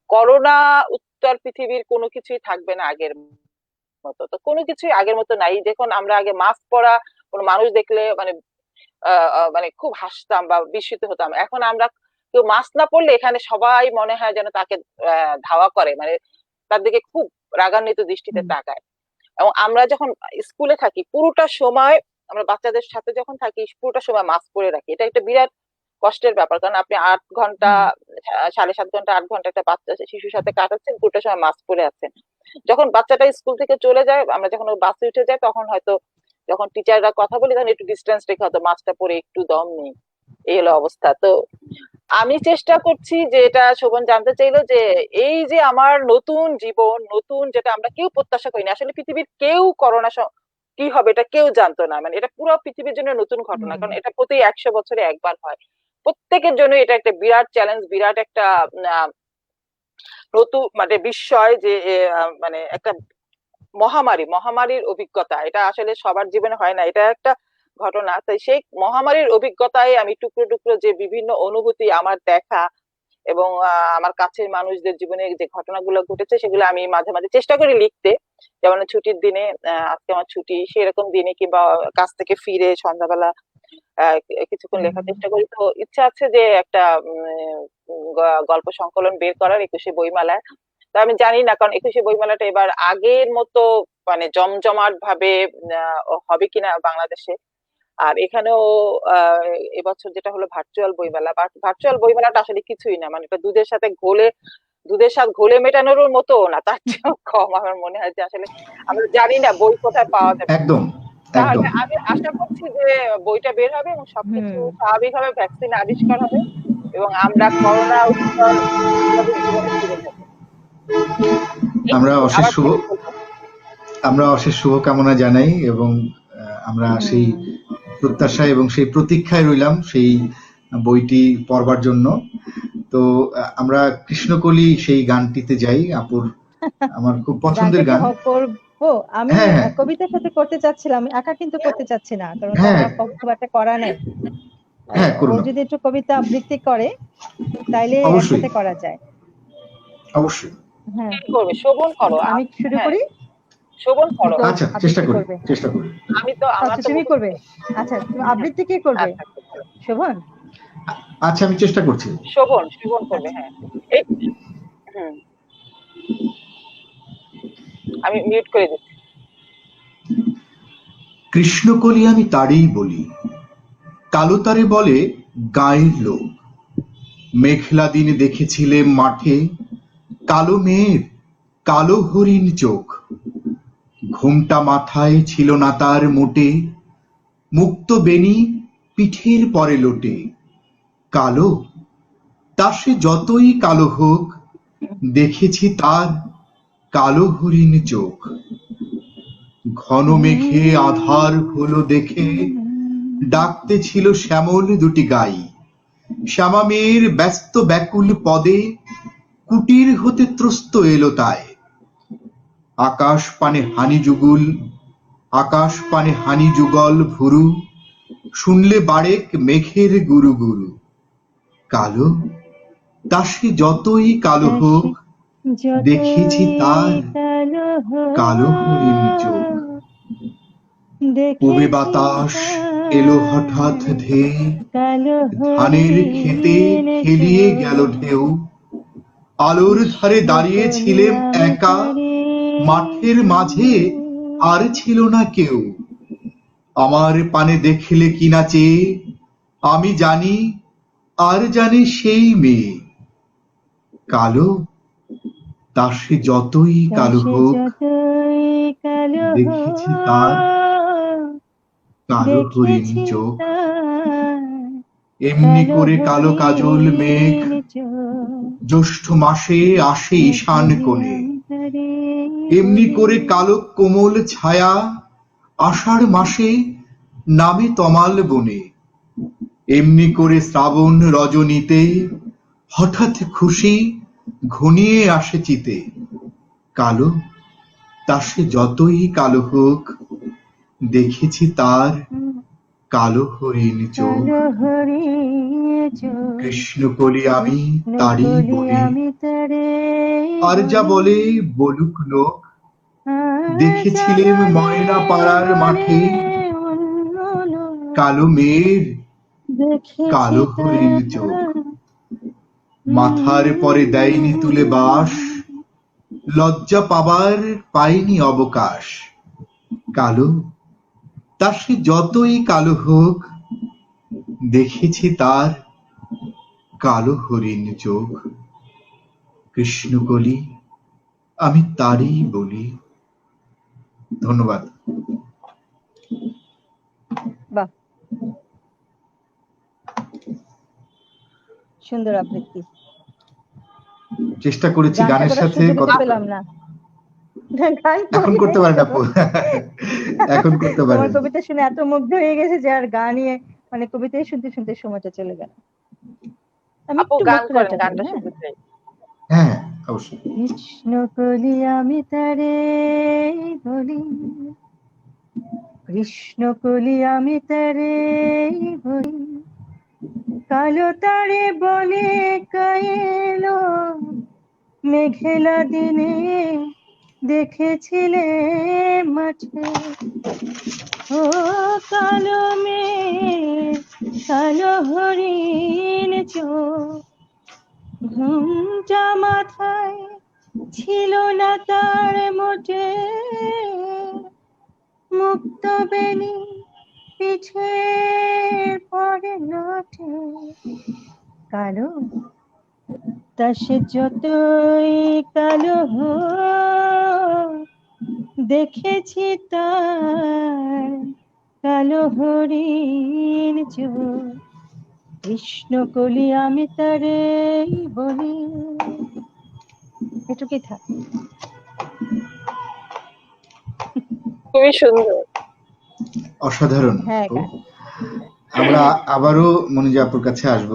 করোনা উত্তর পৃথিবীর কোনো কিছুই থাকবে না আগের মতো। তো কোনো কিছুই আগের মতো নাই। দেখুন আমরা আগে মাস্ক পরা কোনো মানুষ দেখলে মানে মানে খুব হাসতাম বা বিস্মিত হতাম। এখন আমরা কেউ মাস্ক না পরলে এখানে সবাই মনে হয় যেন তাকে ধাওয়া করে, মানে তার দিকে খুব রাগান্বিত দৃষ্টিতে তাকায়। এবং আমরা যখন স্কুলে থাকি পুরোটা সময় আমরা বাচ্চাদের সাথে যখন থাকি পুরোটা সময় মাস্ক পরে রাখি। এটা একটা বিরাট কষ্টের ব্যাপার, কারণ আপনি 8 ঘন্টা 7.5 ঘন্টা 8 ঘন্টা একটা বাচ্চা শিশুর সাথে কাটাচ্ছেন, পুরোটা সময় মাস্ক পরে আছেন। যখন বাচ্চাটা স্কুল থেকে চলে যায়, আমরা যখন বাসে উঠে যাই তখন হয়তো যখন টিচাররা কথা বলে তখন একটু ডিস্টেন্স রেখে হয়তো মাস্কটা পরে একটু দম নেই। এই হলো অবস্থা। তো আমি চেষ্টা করছি যে এটা শোভন জানতে চাইলো যে এই যে আমার নতুন জীবন, নতুন যেটা আমরা কেউ প্রত্যাশা করিনি, আসলে পৃথিবীর কেউ করোনা কি হবে এটা কেউ জানতো না। মানে এটা পুরো পৃথিবীর জন্য নতুন ঘটনা, কারণ এটা প্রতি 100 বছরে একবার হয়। প্রত্যেকের জন্য এটা একটা বিরাট চ্যালেঞ্জ, বিরাট একটা নতুন মানে বিস্ময় যে মানে একটা মহামারীর অভিজ্ঞতা। এটা আসলে সবার জীবনে হয় না, এটা একটা ঘটনা। তাই সেই মহামারীর অভিজ্ঞতায় আমি টুকরো টুকরো যে বিভিন্ন অনুভূতি আমার দেখা এবং আমার কাছের মানুষদের জীবনে যে ঘটনাগুলো ঘটেছে সেগুলো আমি মাঝে মাঝে চেষ্টা করি লিখতে। যেমন ছুটির দিনে, আজকে আমার ছুটি, সেরকম দিনে কিংবা কাজ থেকে ফিরে সন্ধ্যাবেলা কিছুক্ষণ লেখার চেষ্টা করি। তো ইচ্ছা আছে যে একটা গল্প সংকলন বের করার 21শে বইমেলায়। তো আমি জানি না, কারণ 21শে বইমেলাটা এবার আগের মতো মানে জমজমাট ভাবে হবে কিনা বাংলাদেশে। আর এখানেও এবছর যেটা হলো ভার্চুয়াল বইমেলা, ভার্চুয়াল বইমেলাটা আসলে কিছুই না, মানে এটা দুধের স্বাদ ঘোলে মেটানোর মতো না, তার চেয়েও কম। আমার মনে হয় যে আসলে আমরা জানি না বই কোথায় পাওয়া যাবে। একদম তাহলে একদম আমি আশা করছি যে বইটা বের হবে এবং সবকিছু স্বাভাবিকভাবে ভ্যাকসিন আবিষ্কার হবে এবং আমরা করোনা উত্তর স্বাভাবিক জীবনে ফিরে যাবো। আমরা অশেষ আবার শুভ থেকে বলবো। আমরা অশেষ শুভকামনা জানাই এবং আমরা সেই প্রত্যাশা এবং সেই প্রতীক্ষায় রইলাম সেই বইটি পড়বার জন্য। তো আমরা কৃষ্ণকলি সেই গানটিতে যাই, আপুর আমার খুব পছন্দের গান। করবো আমি হ্যাঁ হ্যাঁ কবিতার সাথে করতে চাচ্ছিলাম, একা কিন্তু করতে চাচ্ছি না, কারণ তো হ্যাঁ আমার খুব একটা করা নেই। হ্যাঁ ও করুন, যদি একটু কবিতা আবৃত্তি করে তাইলে অবশ্যই একসাথে করা যায়। অবশ্যই। হ্যাঁ, করবে শোভন করো। আমি শুরু হ্যাঁ, করি শোভন করো। তো আচ্ছা চেষ্টা আবৃত্তি করি করবে। চেষ্টা করি। আমি তো আমার আচ্ছা তো তুমি করবে। আচ্ছা তুমি আবৃত্তি কে করবে? আচ্ছা শোভন? আচ্ছা আমি চেষ্টা করছি। শোভন করবে। আচ্ছা হ্যাঁ, এই হুম, আমি মিউট করে দিচ্ছি। কৃষ্ণকলি আমি তারেই বলি, কালো তারে বলে গাঁয়ের লোক। মেঘলা দিনে দেখেছিলেম মাঠে কালো মেয়ের কালো হরিণ চোখ। ঘুমটা মাথায় ছিল না তার মোটে, মুক্ত বেনি পিঠের পরে লোটে। কালো, তা সে যতই কালো হোক, দেখেছি তার কালো হরিণ চোখ। ঘন মেঘে আধার হলো দেখে ডাকতে ছিল শ্যামল দুটি গাই। শ্যামা মেয়ের ব্যস্ত ব্যাকুল পদে কুটির হতে ত্রস্ত এলো তাই। আকাশ পানে হানি যুগল ভুরু, শুনলে বারেক মেঘের গুরু গুরু। কালো, তা সে যতই কালো হোক, দেখেছি তার কালো হরিণ চোখ। পূবে বাতাস এলো হঠাৎ ধেয়ে, ধানের ক্ষেতে খেলিয়ে গেল ঢেউ। আলোর ধারে দাঁড়িয়েছিলেম একা, মাঠের মাঝে আর ছিল না কেউ। আমার পানে দেখলে কিনা চেয়ে, আমি জানি আর জানে সেই মেয়ে। কালো, তা সে যতই কালো হোক, দেখেছি তার কালো হরিণ চোখ। এমনি কালো করে কালো কাজল মেঘ হরিণ চোখ, জ্যৈষ্ঠ মাসে আসে ঈশান বলি কোণে, আমি তারে এমনি বলি। করে কালো কোমল ছায়া আষাঢ় মাসে নামে তমাল বনে, এমনি করে শ্রাবণ রজনীতে হঠাৎ খুশি ঘনিয়ে আসে চিতে। কালো, তা সে যতই কালো হোক, দেখেছি তার কালো হরিণ চোখ। কালো হরিণ চোখ, কৃষ্ণকলি আমি কৃষ্ণ তারই কলি বলি, আমি তারে আর যা বলি। বলে বলুক লোক, আর যা দেখেছিলেম বলে ময়না পাড়ার বলে মাঠে অন্য লোক, কালো মেয়ের দেখেছি কালো হরিণ চোখ। তার। মাথার পরে দেয়নি তুলে বাস, লজ্জা পাবার পায়নি অবকাশ। কালো, তা সে যতই কালো হোক, দেখেছি তার কালো হরিণ চোখ। কৃষ্ণকলি আমি তারই বলি। ধন্যবাদ। বাহ, সুন্দর আবৃত্তি। চেষ্টা করেছি গানটা গানের করার সাথে সুযোগই তো কথা। পেলাম না। গান এখন করি করতে নাই পারেন তো। আপু। এখন করতে তোমার পারেন। কবিতা শুনে এত মুগ্ধ হয়ে গেছে যে আর গানই মানে কবিতাই শুনতে শুনতে সময়টা চলে গেল। আমি আপু একটু গান করেন, বক্তৃতা করি, গানটা হ্যাঁ। শুনতে চাই। হ্যাঁ, অবশ্যই। কৃষ্ণ কলি আমি তারে বলি, কৃষ্ণ কলি আমি তারে বলি। কালো তারে বলে কায়েলো, মেঘেলা দিনে দেখেছিলে মাঠে। ও কালো মেঘ, কালো হরিণ চোখ, ঘুমটা মাথায় ছিল না তার মোটে। মুক্ত বেনি পিছে পড়ে লটে। কালো, তা সে যতই কালো হোক, দেখেছি তার কালো হরিণ চোখ। কৃষ্ণ কলি আমি তারে বলি। এটুকুই থাক। খুবই সুন্দর। অসাধারণ হ্যাঁ, আপু। গান। আমরা আবারও মনিজা আপুর কাছে আসব।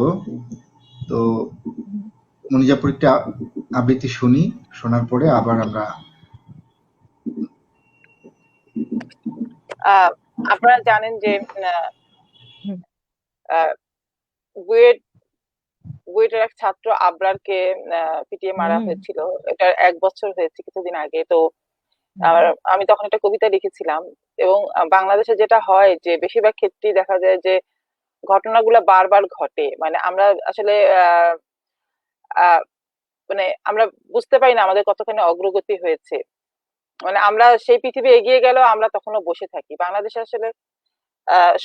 তো মনিজা আপুর একটা আবৃত্তি শুনি, শোনার পরে আবার আমরা আপনারা জানেন যে আহ, হুম, আহ, বুয়েট বুয়েটের এক ছাত্র আবরারকে পিটিয়ে মারা হুম, হয়েছিল। এটা 1 বছর হয়েছে কিছুদিন আগে। তো হুম, আর আমি তখন একটা কবিতা লিখেছিলাম। এবং বাংলাদেশে যেটা হয় যে বেশিরভাগ ক্ষেত্রেই দেখা যায় যে ঘটনাগুলো বারবার ঘটে, মানে আমরা আসলে আহ আহ মানে আমরা বুঝতে পারি না আমাদের কতখানি অগ্রগতি হয়েছে। মানে আমরা সেই পৃথিবী এগিয়ে গেলেও আমরা তখনও বসে থাকি। বাংলাদেশে আসলে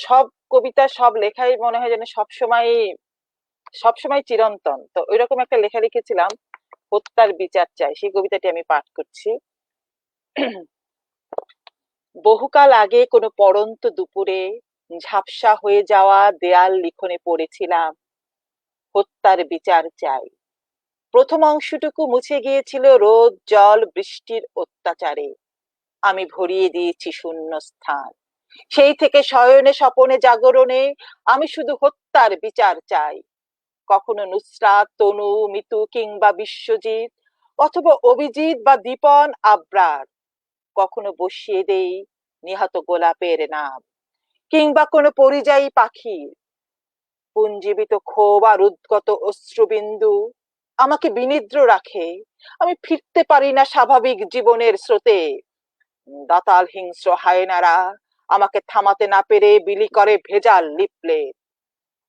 সব কবিতা সব লেখাই মনে হয় যেন সবসময় সবসময় চিরন্তন। তো ওইরকম একটা লেখা লিখেছিলাম, হত্যার বিচার চাই। সেই কবিতাটি আমি পাঠ করছি। বহুকাল আগে কোনো পড়ন্ত দুপুরে ঝাপসা হয়ে যাওয়া দেয়াল লিখনে পড়েছিলাম, হত্যার বিচার চাই। প্রথম অংশটুকু মুছে গিয়েছিল রোদ জল বৃষ্টির অত্যাচারে। আমি ভরিয়ে দিয়েছি শূন্য স্থান। সেই থেকে শয়নে স্বপনে জাগরণে আমি শুধু হত্যার বিচার চাই। কখনো নুসরাত তনু মিতু কিংবা বিশ্বজিৎ, অথবা অভিজিৎ বা দীপন আবরার। কখনো বসিয়ে দেই নিহত গোলাপের নাম, কিংবা কোনো পরিযায়ী পাখি পুঞ্জীবিত ক্ষোভ আর উদ্গত অশ্রুবিন্দু আমাকে বিনিদ্র রাখে। আমি ফিরতে পারি না স্বাভাবিক জীবনের স্রোতে। দাতাল হিংস্র হায়নারা আমাকে থামাতে না পেরে বিলি করে ভেজাল লিপলে।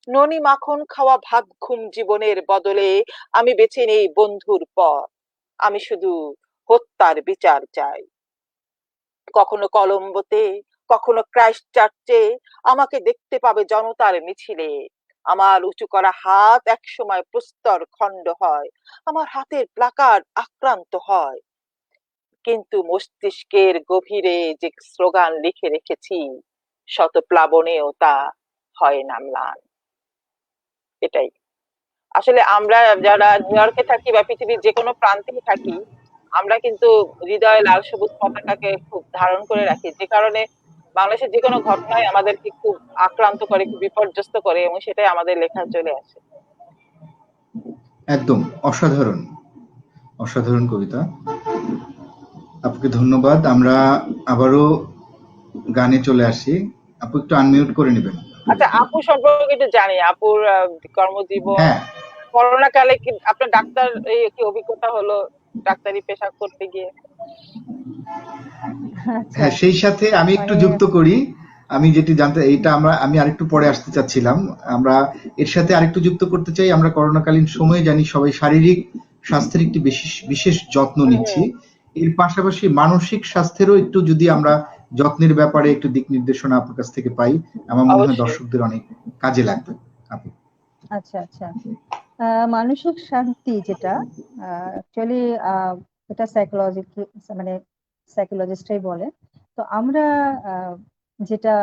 ননি মাখন খাওয়া ভাত ঘুম জীবনের বদলে আমি বেছে নেই বন্ধুর পথ। আমি শুধু হত্যার বিচার চাই। কখনো কলম্বোতে, কখনো ক্রাইস্ট চার্চে আমাকে দেখতে পাবে জনতার মিছিলে। আমার উঁচু করা হাত একসময় প্রস্তর খণ্ড হয়, আমার হাতের প্লাকার্ড আক্রান্ত হয়। কিন্তু মস্তিষ্কের গভীরে যে স্লোগান লিখে রেখেছি, শত প্লাবনেও তা হয় না ম্লান। এটাই আসলে আমরা যারা নিউ ইয়র্কে থাকি বা পৃথিবীর যে কোনো প্রান্তে থাকি, আমরা কিন্তু হৃদয়ে লাল সবুজ পতাকাকে খুব ধারণ করে রাখি, যে কারণে বাংলাদেশের যে কোনো ঘটনায় আমাদেরকে খুব আক্রান্ত করে, খুব বিপর্যস্ত করে, এবং সেটাই আমাদের লেখা চলে আসে। একদম অসাধারণ, অসাধারণ কবিতা। আপুকে ধন্যবাদ। আমরা আবারও গানে চলে আসি। আপু একটু আনমিউট করে নেবেন। আচ্ছা, আপু সম্পর্কে একটু জানি, আপুর কর্মজীবন, হ্যাঁ, করোনা কালে কি আপনার ডাক্তার কি অভিজ্ঞতা হলো ডাক্তারি পেশা করতে গিয়ে? আচ্ছা, হ্যাঁ, সেই সাথে আমি একটু মানে যুক্ত করি। আমি যেটি জানতে এইটা আমি আরেকটু পরে আসতে চাচ্ছিলাম। আমরা এর সাথে আরেকটু যুক্ত করতে চাই, আমরা করোনাকালীন সময়ে জানি সবাই শারীরিক স্বাস্থ্যের একটি বিশেষ বিশেষ যত্ন নিচ্ছি। এর পাশাপাশি মানসিক স্বাস্থ্যেরও একটু যদি আমরা যত্নের ব্যাপারে একটু দিক নির্দেশনা আপনার কাছ থেকে পাই, আমার মনে হয় অবশ্যই। দর্শকদের অনেক কাজে লাগবে। আপু। আচ্ছা আচ্ছা মানসিক শান্তি যেটা অ্যাকচুয়ালি এটা মানে সাইকোলজিস্টরাই বলে। তো আমরা আহ, যেটা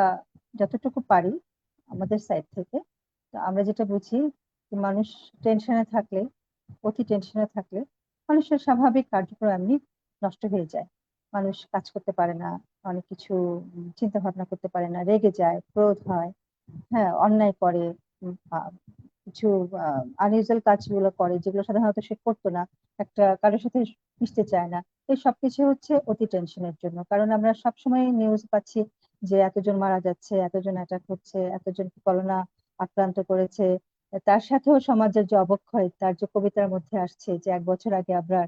যতটুকু পারি আমাদের সাইড থেকে, তো আমরা যেটা বুঝি যে মানুষ টেনশনে থাকলে, অতি টেনশনে থাকলে মানুষের স্বাভাবিক কার্যক্রম এমনি নষ্ট হয়ে যায়। মানুষ কাজ করতে পারে না, অনেক কিছু চিন্তা ভাবনা করতে পারে না, রেগে যায়, ক্রোধ হয়, হ্যাঁ অন্যায় করে, কিছু আনইউজুয়াল কাজগুলো করে যেগুলো সাধারণত সে করতো না, একটা কারোর সাথে মিশতে চায় না। এই সবকিছু হচ্ছে অতি টেনশনের জন্য, কারণ আমরা সবসময় নিউজ পাচ্ছি যে এতজন মারা যাচ্ছে, এতজন অ্যাটাক হচ্ছে, এতজন করোনা আক্রান্ত করেছে। তার সাথেও সমাজের যে অবক্ষয়, তার যে কবিতার মধ্যে আসছে যে 1 বছর আগে আমরা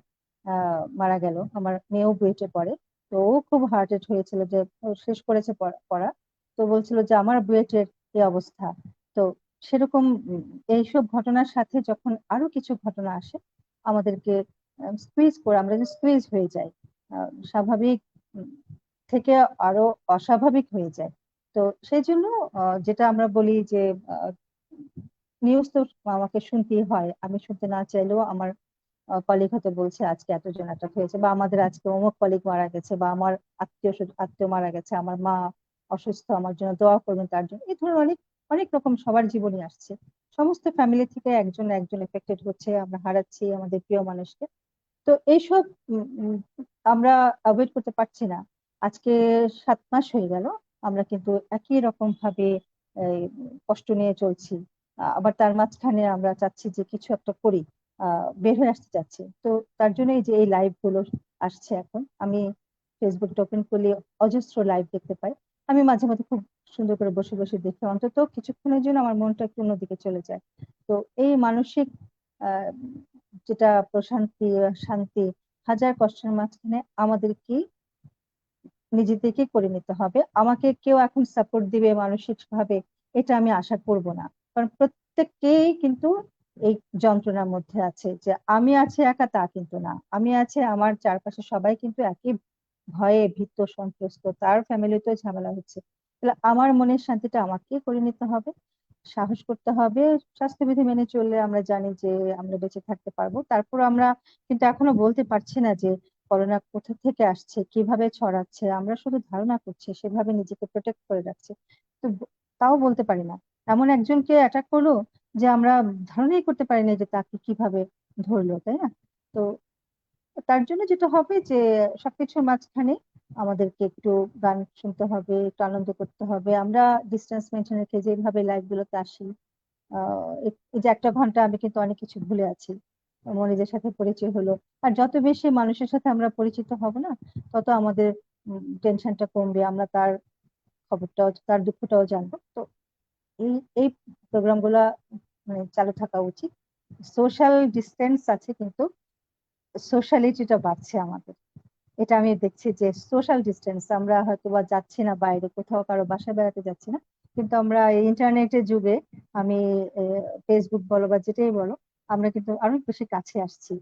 মারা গেল, আমার মেয়েও বুয়েটে পড়ে, তো ও খুব হার্টেড হয়েছিল যে ও শেষ করেছে পড়া, তো বলছিল যে আমার বুয়েটের এই অবস্থা। তো সেরকম এইসব ঘটনার সাথে যখন আরো কিছু ঘটনা আসে, আমাদেরকে আমরা যে স্কুইজ হয়ে যাই, স্বাভাবিক উম, থেকে আরো অস্বাভাবিক হয়ে যায়। তো সেই জন্য যেটা আমরা বলি যে নিউজ তো আমাকে শুনতেই হয়, আমি শুনতে না চাইলেও আমার কলিগ হয়তো বলছে আজকে এতজন অ্যাটাক হয়েছে, বা আমাদের আজকে অমুক কলিগ মারা গেছে, বা আমার আত্মীয় মারা গেছে, আমার মা অসুস্থ, আমার জন্য দোয়া করবেন তার জন্য। এই ধরনের অনেক অনেক রকম সবার জীবনে আসছে। সমস্ত ফ্যামিলি থেকে একজন একজন এফেক্টেড হচ্ছে, আমরা হারাচ্ছি আমাদের প্রিয় মানুষকে। তো এইসব আমরা অ্যাভয়েড করতে পারছি না। আজকে 7 মাস হয়ে গেল আমরা কিন্তু একই রকম ভাবে এই, কষ্ট নিয়ে চলছি। আবার তার মাঝখানে আমরা চাচ্ছি যে কিছু একটা করি, বের হয়ে আসতে চাচ্ছি। তো তার জন্য এই যে এই লাইভ গুলো আসছে এখন, আমি ফেসবুকটা ওপেন করলে অজস্র লাইভ দেখতে পাই। আমি মাঝে মাঝে খুব সুন্দর করে বসে বসে দেখি, অন্তত কিছুক্ষণের জন্য আমার মনটা একটু অন্যদিকে চলে যায়। তো এই মানসিক আহ যেটা প্রশান্তি, শান্তি, হাজার কষ্টের মাঝখানে আমাদের কি নিজেদেরকে করে নিতে হবে। আমাকে কেউ এখন সাপোর্ট দিবে মানসিক ভাবে এটা আমি আশা করব না, কারণ প্রত্যেককেই কিন্তু এই যন্ত্রণার মধ্যে আছে। যে আমি আছি একা তা কিন্তু না, আমি আছে, আমার চারপাশে সবাই কিন্তু একই ভয়ে ভীত সন্ত্রস্ত, তার ফ্যামিলিতেও ঝামেলা হচ্ছে। তাহলে আমার মনের শান্তিটা আমাকেই করে নিতে হবে, সাহস করতে হবে। স্বাস্থ্যবিধি মেনে চললে আমরা জানি যে আমরা বেঁচে থাকতে পারবো। তারপর আমরা কিন্তু এখনো বলতে পারছি না যে করোনা কোথা থেকে আসছে, কিভাবে ছড়াচ্ছে, আমরা শুধু ধারণা করছি, সেভাবে নিজেকে প্রোটেক্ট করে রাখছি। তো তাও বলতে পারি না। এমন একজনকে অ্যাটাক করলো যে আমরা ধারণাই করতে পারিনি যে তাকে কিভাবে ধরলো, তাই না? তো তার জন্য যেটা হবে যে সবকিছুর মাঝখানে আমাদেরকে একটু গান শুনতে হবে, একটু আনন্দ করতে হবে। আমরা ডিস্টেন্স মেনটেন রেখে যেভাবে লাইভ গুলোতে আসি, এই যে 1 ঘন্টা আমি কিন্তু অনেক কিছু ভুলে আছি, মনিজের সাথে পরিচয় হলো। আর যত বেশি মানুষের সাথে আমরা পরিচিত হব না, তত আমাদের টেনশনটা কমবে, আমরা তার খবরটাও, তার দুঃখটাও জানবো। তো এই এই প্রোগ্রাম গুলা মানে চালু থাকা উচিত। সোশ্যাল ডিস্টেন্স আছে কিন্তু সোশ্যালিটিটা বাড়ছে আমাদের, এটা আমি দেখছি যে সোশ্যাল ডিস্টেন্স, আমরা হয়তো বা যাচ্ছি না বাইরে, কোথাও কারো বাসায় বেড়াতে যাচ্ছি না, কিন্তু আমরা এই ইন্টারনেটের যুগে, আমি ফেসবুক বলো বা যেটাই বলো, আমরা কিন্তু অনেক বেশি কাছে আসছি,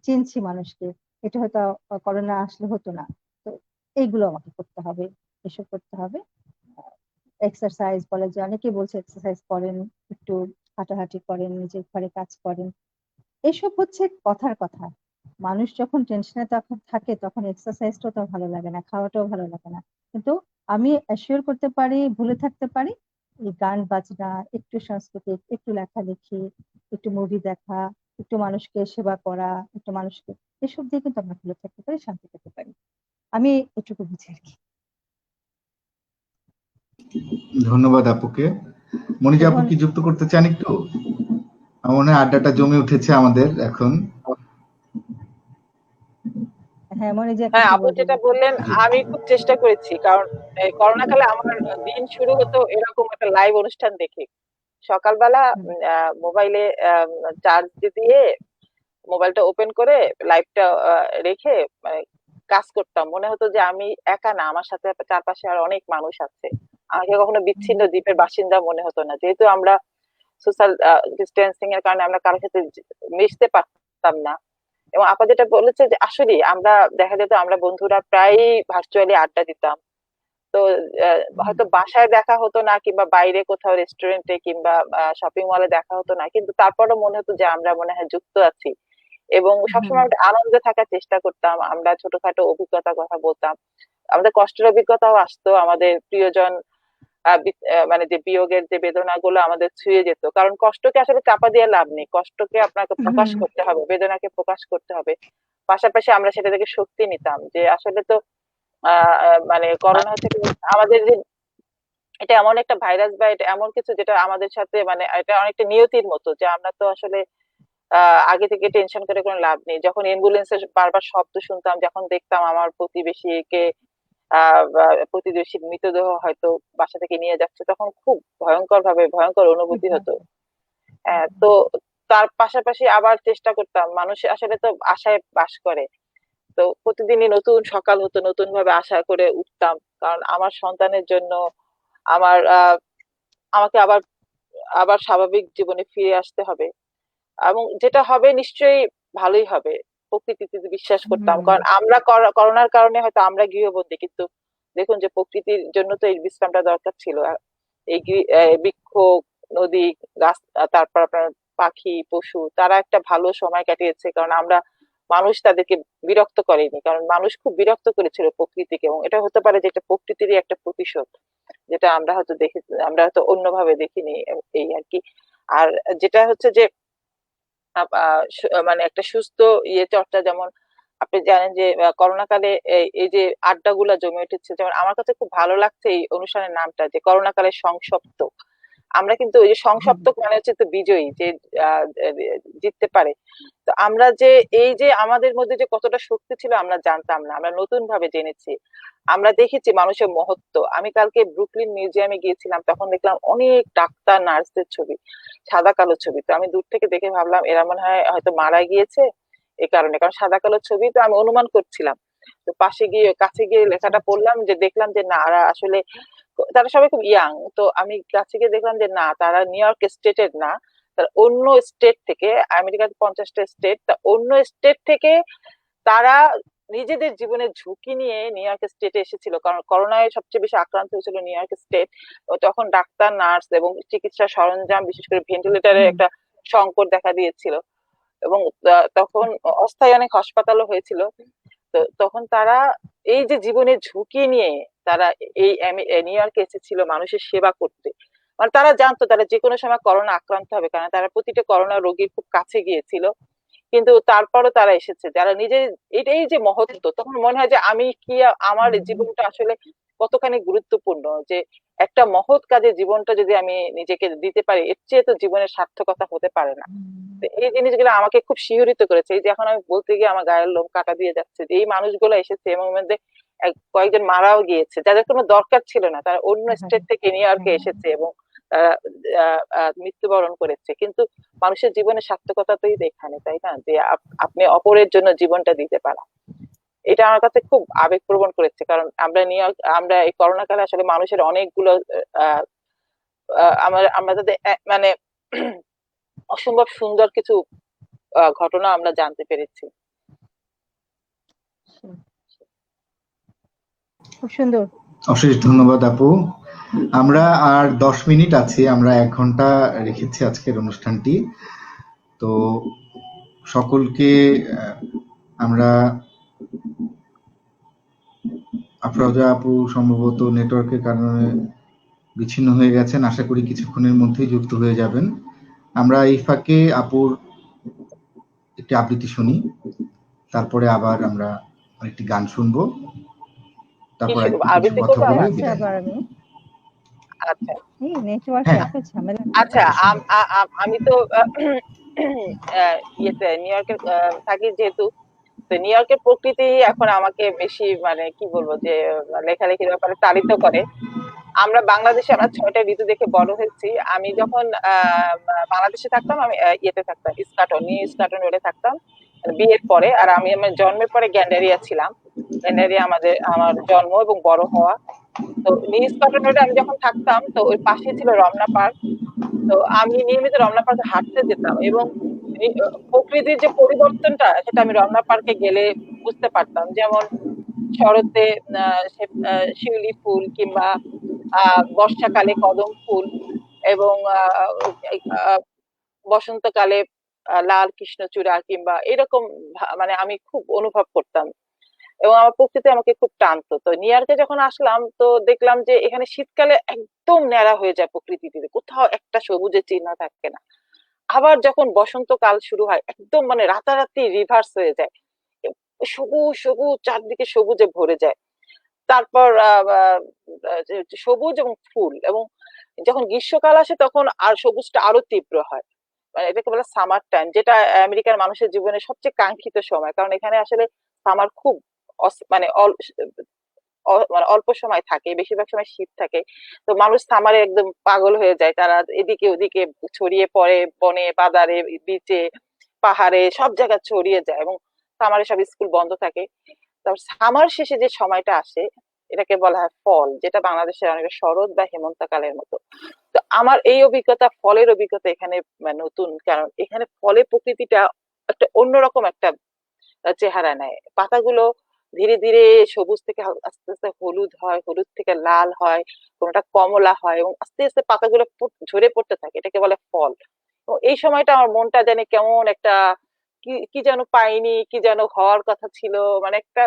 চিনছি মানুষকে। এটা হয়তো করোনা আসলে হতো না। তো এইগুলো আমাকে করতে হবে, এসব করতে হবে। এক্সারসাইজ বলে যে অনেকেই বলছে এক্সারসাইজ করেন, একটু হাঁটাহাঁটি করেন, নিজের ঘরে কাজ করেন, এসব হচ্ছে কথার কথা। মানুষ যখন টেনশনে তখন থাকে, তখন এক্সারসাইজটাও তো ভালো লাগে না, খাওয়াটাও ভালো লাগে না। কিন্তু আমি অ্যাসিওর করতে পারি, ভুলে থাকতে পারি, এই গান বাজনা, একটু সাংস্কৃতিক, একটু লেখালেখি, একটু মুভি দেখা, একটু মানুষকে সেবা করা, একটু মানুষকে, এসব দিয়ে কিন্তু আমরা ভালো থাকতে পারি, শান্তি পেতে পারি। আমি এটুকু বুঝি আর কি। ধন্যবাদ আপুকে। মনিজা আপু এখন কি যুক্ত করতে চান একটু? আমার মনে হয় আড্ডাটা জমে উঠেছে আমাদের এখন। হ্যাঁ, মনে যে হ্যাঁ, কিছু আপু বলবেন। যেটা বললেন জি। আমি খুব চেষ্টা করেছি, কারণ এই করোনা কালে আমার দিন শুরু হতো এরকম একটা লাইভ অনুষ্ঠান দেখে। সকালবেলা হুম, মোবাইলে চার্জ দিয়ে মোবাইলটা ওপেন করে লাইভটা রেখে মানে কাজ করতাম। মনে হতো যে আমি একা না, আমার সাথে চারপাশে আর অনেক মানুষ আছে। আমাকে কখনো হুম, বিচ্ছিন্ন দ্বীপের বাসিন্দা মনে হতো না, যেহেতু আমরা সোশ্যাল ডিস্টেন্সিং এর কারণে আমরা কারোর সাথে মিশতে পারতাম না। এবং আপা যেটা বলেছে যে আসলে আমরা দেখা যেত আমরা বন্ধুরা প্রায়ই ভার্চুয়ালি আড্ডা দিতাম। তো হুম, হয়তো বাসায় দেখা হতো না, কিংবা বাইরে কোথাও রেস্টুরেন্টে কিংবা শপিং মলে দেখা হতো না, কিন্তু তারপরও মনে হতো যে আমরা মনে হয় যুক্ত আছি। এবং হুম, সবসময় একটা আনন্দে থাকার চেষ্টা করতাম, আমরা ছোটখাটো অভিজ্ঞতার কথা বলতাম, আমাদের কষ্টের অভিজ্ঞতাও আসতো, আমাদের প্রিয়জন মানে যে বিয়োগের যে বেদনাগুলো আমাদের ছুঁয়ে যেত। কারণ কষ্টকে আসলে চাপা দিয়ে লাভ নেই, কষ্টকে আপনাকে প্রকাশ হুম, করতে হবে, বেদনাকে প্রকাশ করতে হবে। পাশাপাশি আমরা সেটা থেকে শক্তি নিতাম, যে আসলে তো মানে করোনা হচ্ছে কি, আমাদের যে এটা এমন একটা ভাইরাস বা এটা এমন কিছু যেটা আমাদের সাথে মানে এটা অনেকটা নিয়তির মতো, যে আমরা তো আসলে আগে থেকে টেনশন করে কোনো লাভ নেই। যখন অ্যাম্বুলেন্সের বারবার শব্দ শুনতাম, যখন দেখতাম আমার প্রতিবেশীকে প্রতিবেশীর মৃতদেহ হয়তো বাসা থেকে নিয়ে যাচ্ছে, তখন খুব ভয়ঙ্কর ভাবে ভয়ঙ্কর খুব অনুভূতি হতো। ভালো। তো তার পাশাপাশি আবার চেষ্টা করতাম, মানুষ আসলে তো আশায় বাস করে। তো প্রতিদিনই নতুন সকাল হতো, নতুন ভাবে আশা করে উঠতাম, কারণ আমার সন্তানের জন্য আমার আমাকে আবার আবার স্বাভাবিক জীবনে ফিরে আসতে হবে, এবং যেটা হবে নিশ্চয়ই ভালোই হবে। প্রকৃতিতে বিশ্বাস করতাম, হুম, কারণ আমরা করোনার কারণে হয়তো আমরা গৃহবন্দী, কিন্তু দেখুন যে প্রকৃতির জন্য তো এই বিশ্রামটা দরকার ছিল। এই বৃক্ষ, নদী, গাছ, তারপর আপনার পাখি, পশু, তারা একটা ভালো সময় কাটিয়েছে, কারণ আমরা মানুষ তাদেরকে বিরক্ত করেনি, কারণ মানুষ খুব বিরক্ত করেছিল প্রকৃতিকে। এবং এটা হতে পারে যে এটা প্রকৃতিরই একটা প্রতিশোধ, যেটা আমরা হয়তো দেখে, আমরা হয়তো অন্যভাবে দেখিনি, এই আর কি। আর যেটা হচ্ছে যে মানে একটা সুস্থ চর্চা, যেমন আপনি জানেন যে করোনা কালে এই যে আড্ডাগুলা জমে উঠেছে, যেমন আমার কাছে খুব ভালো লাগছে এই অনুষ্ঠানের নামটা, যে করোনা কালে সংসপ্ত। আমরা কিন্তু ওই যে হুম, সংসপ্তক মানে হচ্ছে তো বিজয়ী, যে আহ, জিততে পারে। তো আমরা যে এই যে আমাদের মধ্যে যে কতটা শক্তি ছিল আমরা জানতাম না, আমরা নতুন ভাবে জেনেছি। আমরা দেখেছি মানুষের মহত্ব। আমি কালকে ব্রুকলিন মিউজিয়ামে গিয়েছিলাম, তখন দেখলাম অনেক ডাক্তার নার্সদের ছবি, সাদা কালো ছবি। তো আমি দূর থেকে দেখে ভাবলাম এরা মনে হয় হয়তো মারা গিয়েছে এই কারণে, কারণ সাদা কালো ছবি, তো আমি অনুমান করছিলাম। তো পাশে গিয়ে কাছে গিয়ে আচ্ছা, লেখাটা আচ্ছা, পড়লাম, যে দেখলাম যে না, এরা আসলে তারা সবাই খুব ইয়াং। তো আমি কাছে গিয়ে দেখলাম যে না, তারা নিউ ইয়র্ক স্টেটের না, তারা অন্য স্টেট থেকে, আমেরিকার 50টা স্টেট, তা অন্য স্টেট থেকে তারা নিজেদের জীবনের ঝুঁকি নিয়ে নিউ ইয়র্ক স্টেটে এসেছিল, কারণ করোনায় সবচেয়ে বেশি আক্রান্ত হয়েছিল নিউ ইয়র্ক স্টেট। তখন ডাক্তার, নার্স এবং চিকিৎসা সরঞ্জাম, বিশেষ করে ভেন্টিলেটরের হুম, একটা সংকট দেখা দিয়েছিল। এবং তখন অস্থায়ী অনেক হাসপাতালও হয়েছিল। তো তখন তারা এই যে জীবনের ঝুঁকি নিয়ে তারা এই নিউ ইয়র্কে এসেছিল মানুষের সেবা করতে। মানে তারা জানতো তারা যে কোনো সময় করোনা আক্রান্ত হবে, কারণ তারা প্রতিটা করোনা রোগীর খুব কাছে গিয়েছিল। কিন্তু তারপরও তারা এসেছে, যারা নিজের, এটাই যে মহত্ব। তখন মনে হয় যে আমি কি, আমার হুম, জীবনটা আসলে কতখানি গুরুত্বপূর্ণ, যে একটা মহৎ কাজে জীবনটা যদি আমি নিজেকে দিতে পারি, এর চেয়ে তো জীবনের সার্থকতা হতে পারে না। হুম, তো এই জিনিসগুলো আমাকে খুব শিহরিত করেছে। এই যে এখন আমি বলতে গিয়ে আমার গায়ের লোম কাটা দিয়ে যাচ্ছে, যে এই মানুষগুলো এসেছে এবং এর মধ্যে কয়েকজন মারাও গিয়েছে, যাদের কোনো দরকার ছিল না, তারা অন্য হ্যাঁ, স্টেট থেকে নিউ ইয়র্কে হ্যাঁ, এসেছে এবং মৃত্যুবরণ করেছে। কিন্তু মানুষের জীবনের সার্থকতা তো এখানে, তাই না, যে আপনি অপরের জন্য জীবনটা দিতে পারা। এটা আমার কাছে খুব আবেগপ্রবণ করেছে, কারণ আমরা এই করোনা কালে আসলে মানুষের অনেকগুলো আহ আমরা তাদের মানে অসম্ভব সুন্দর কিছু ঘটনা আমরা জানতে পেরেছি। খুব সুন্দর। অশেষ ধন্যবাদ আপু। আমরা আর 10 মিনিট আছি, আমরা 1 ঘন্টা রেখেছি আজকের অনুষ্ঠানটি। তো সকলকে আমরা, আফরোজা আপু সম্ভবত নেটওয়ার্কের কারণে বিচ্ছিন্ন হয়ে গেছেন, আশা করি কিছুক্ষণের মধ্যেই যুক্ত হয়ে যাবেন। আমরা এই ফাঁকে আপুর একটি আবৃত্তি শুনি, তারপরে আবার আমরা আরেকটি গান শুনবো, তারপর একটু কিছু আবৃত্তি কথা করবো বলে আবার? যাচ্ছে বিদায় আবার নেব। আমি। আচ্ছা এই নেটওয়ার্কে হ্যাঁ, এত ঝামেলা। আচ্ছা, আচ্ছা শুনুন। আমি তো ইয়েতে নিউ ইয়র্কে থাকি যেহেতু, তো নিউ ইয়র্কের প্রকৃতি এখন আমাকে বেশি মানে কি বলবো যে লেখালেখির ব্যাপারে তাড়িত করে। আমরা 6টা ঋতু দেখে বড় হয়েছি। আমি যখন বাংলাদেশে থাকতাম, আমি ইয়েতে থাকতাম, নিউ ইস্কাটন রোডে থাকতাম বিয়ের পরে। আর আমি আমার জন্মের পরে গ্যান্ডারিয়া ছিলাম। গ্যান্ডারিয়া আমার জন্ম এবং বড় হওয়া। তো নিউ ইস্কাটন রোডে আমি যখন থাকতাম, তো ওই পাশে ছিল রমনা পার্ক। তো আমি নিয়মিত রমনা পার্কে হাঁটতে যেতাম, এবং প্রকৃতির যে পরিবর্তনটা সেটা আমি রমনা পার্কে গেলে বুঝতে পারতাম। যেমন শরতে শিউলি ফুল, কিংবা বর্ষাকালে কদম ফুল, এবং বসন্তকালে লাল কৃষ্ণচূড়া, কিংবা এরকম মানে আমি খুব অনুভব করতাম, এবং আমার প্রকৃতি আমাকে খুব টানতো। তো নিউ ইয়র্কে যখন আসলাম, তো দেখলাম যে এখানে শীতকালে একদম ন্যাড়া হয়ে যায় প্রকৃতিতে, কোথাও একটা সবুজের চিহ্ন থাকে না। আবার যখন বসন্তকাল শুরু হয়, একদম মানে রাতারাতি রিভার্স হয়ে যায়, সবুজ সবুজ চারদিকে সবুজে ভরে যায়। তারপর সবুজ এবং ফুল, এবং যখন গ্রীষ্মকাল আসে তখন আর সবুজটা আরো তীব্র হয়। মানে এটাকে বলে সামার টাইম, যেটা আমেরিকার মানুষের জীবনে সবচেয়ে কাঙ্ক্ষিত সময়, কারণ এখানে আসলে সামার খুব মানে মানে অল্প সময় থাকে, বেশিরভাগ সময় শীত থাকে। তো মানুষ সামারে একদম পাগল হয়ে যায়, তারা এদিকে ওদিকে ছড়িয়ে পড়ে, বনে বাজারে বিচে পাহাড়ে সব জায়গায় ছড়িয়ে যায়, এবং সামারে সব স্কুল বন্ধ থাকে। তারপর সামার শেষে যে সময়টা আসে, এটাকে বলা হয় ফল, যেটা বাংলাদেশের অনেকটা শরৎ বা হেমন্তকালের মতো। তো আমার এই অভিজ্ঞতা, ফলের অভিজ্ঞতা এখানে নতুন, কারণ এখানে ফলে প্রকৃতিটা একটা অন্যরকম একটা চেহারা নেয়। পাতাগুলো ধীরে ধীরে সবুজ থেকে আস্তে আস্তে হলুদ হয়, হলুদ থেকে লাল হয়, কোনটা কমলা হয়, এবং আস্তে আস্তে পাতাগুলো ঝরে পড়তে থাকে, এটাকে বলে ফল। তো এই সময়টা আমার মনটা জানি কেমন একটা কি কি যেন পাইনি, কি যেন হওয়ার কথা ছিল, মানে একটা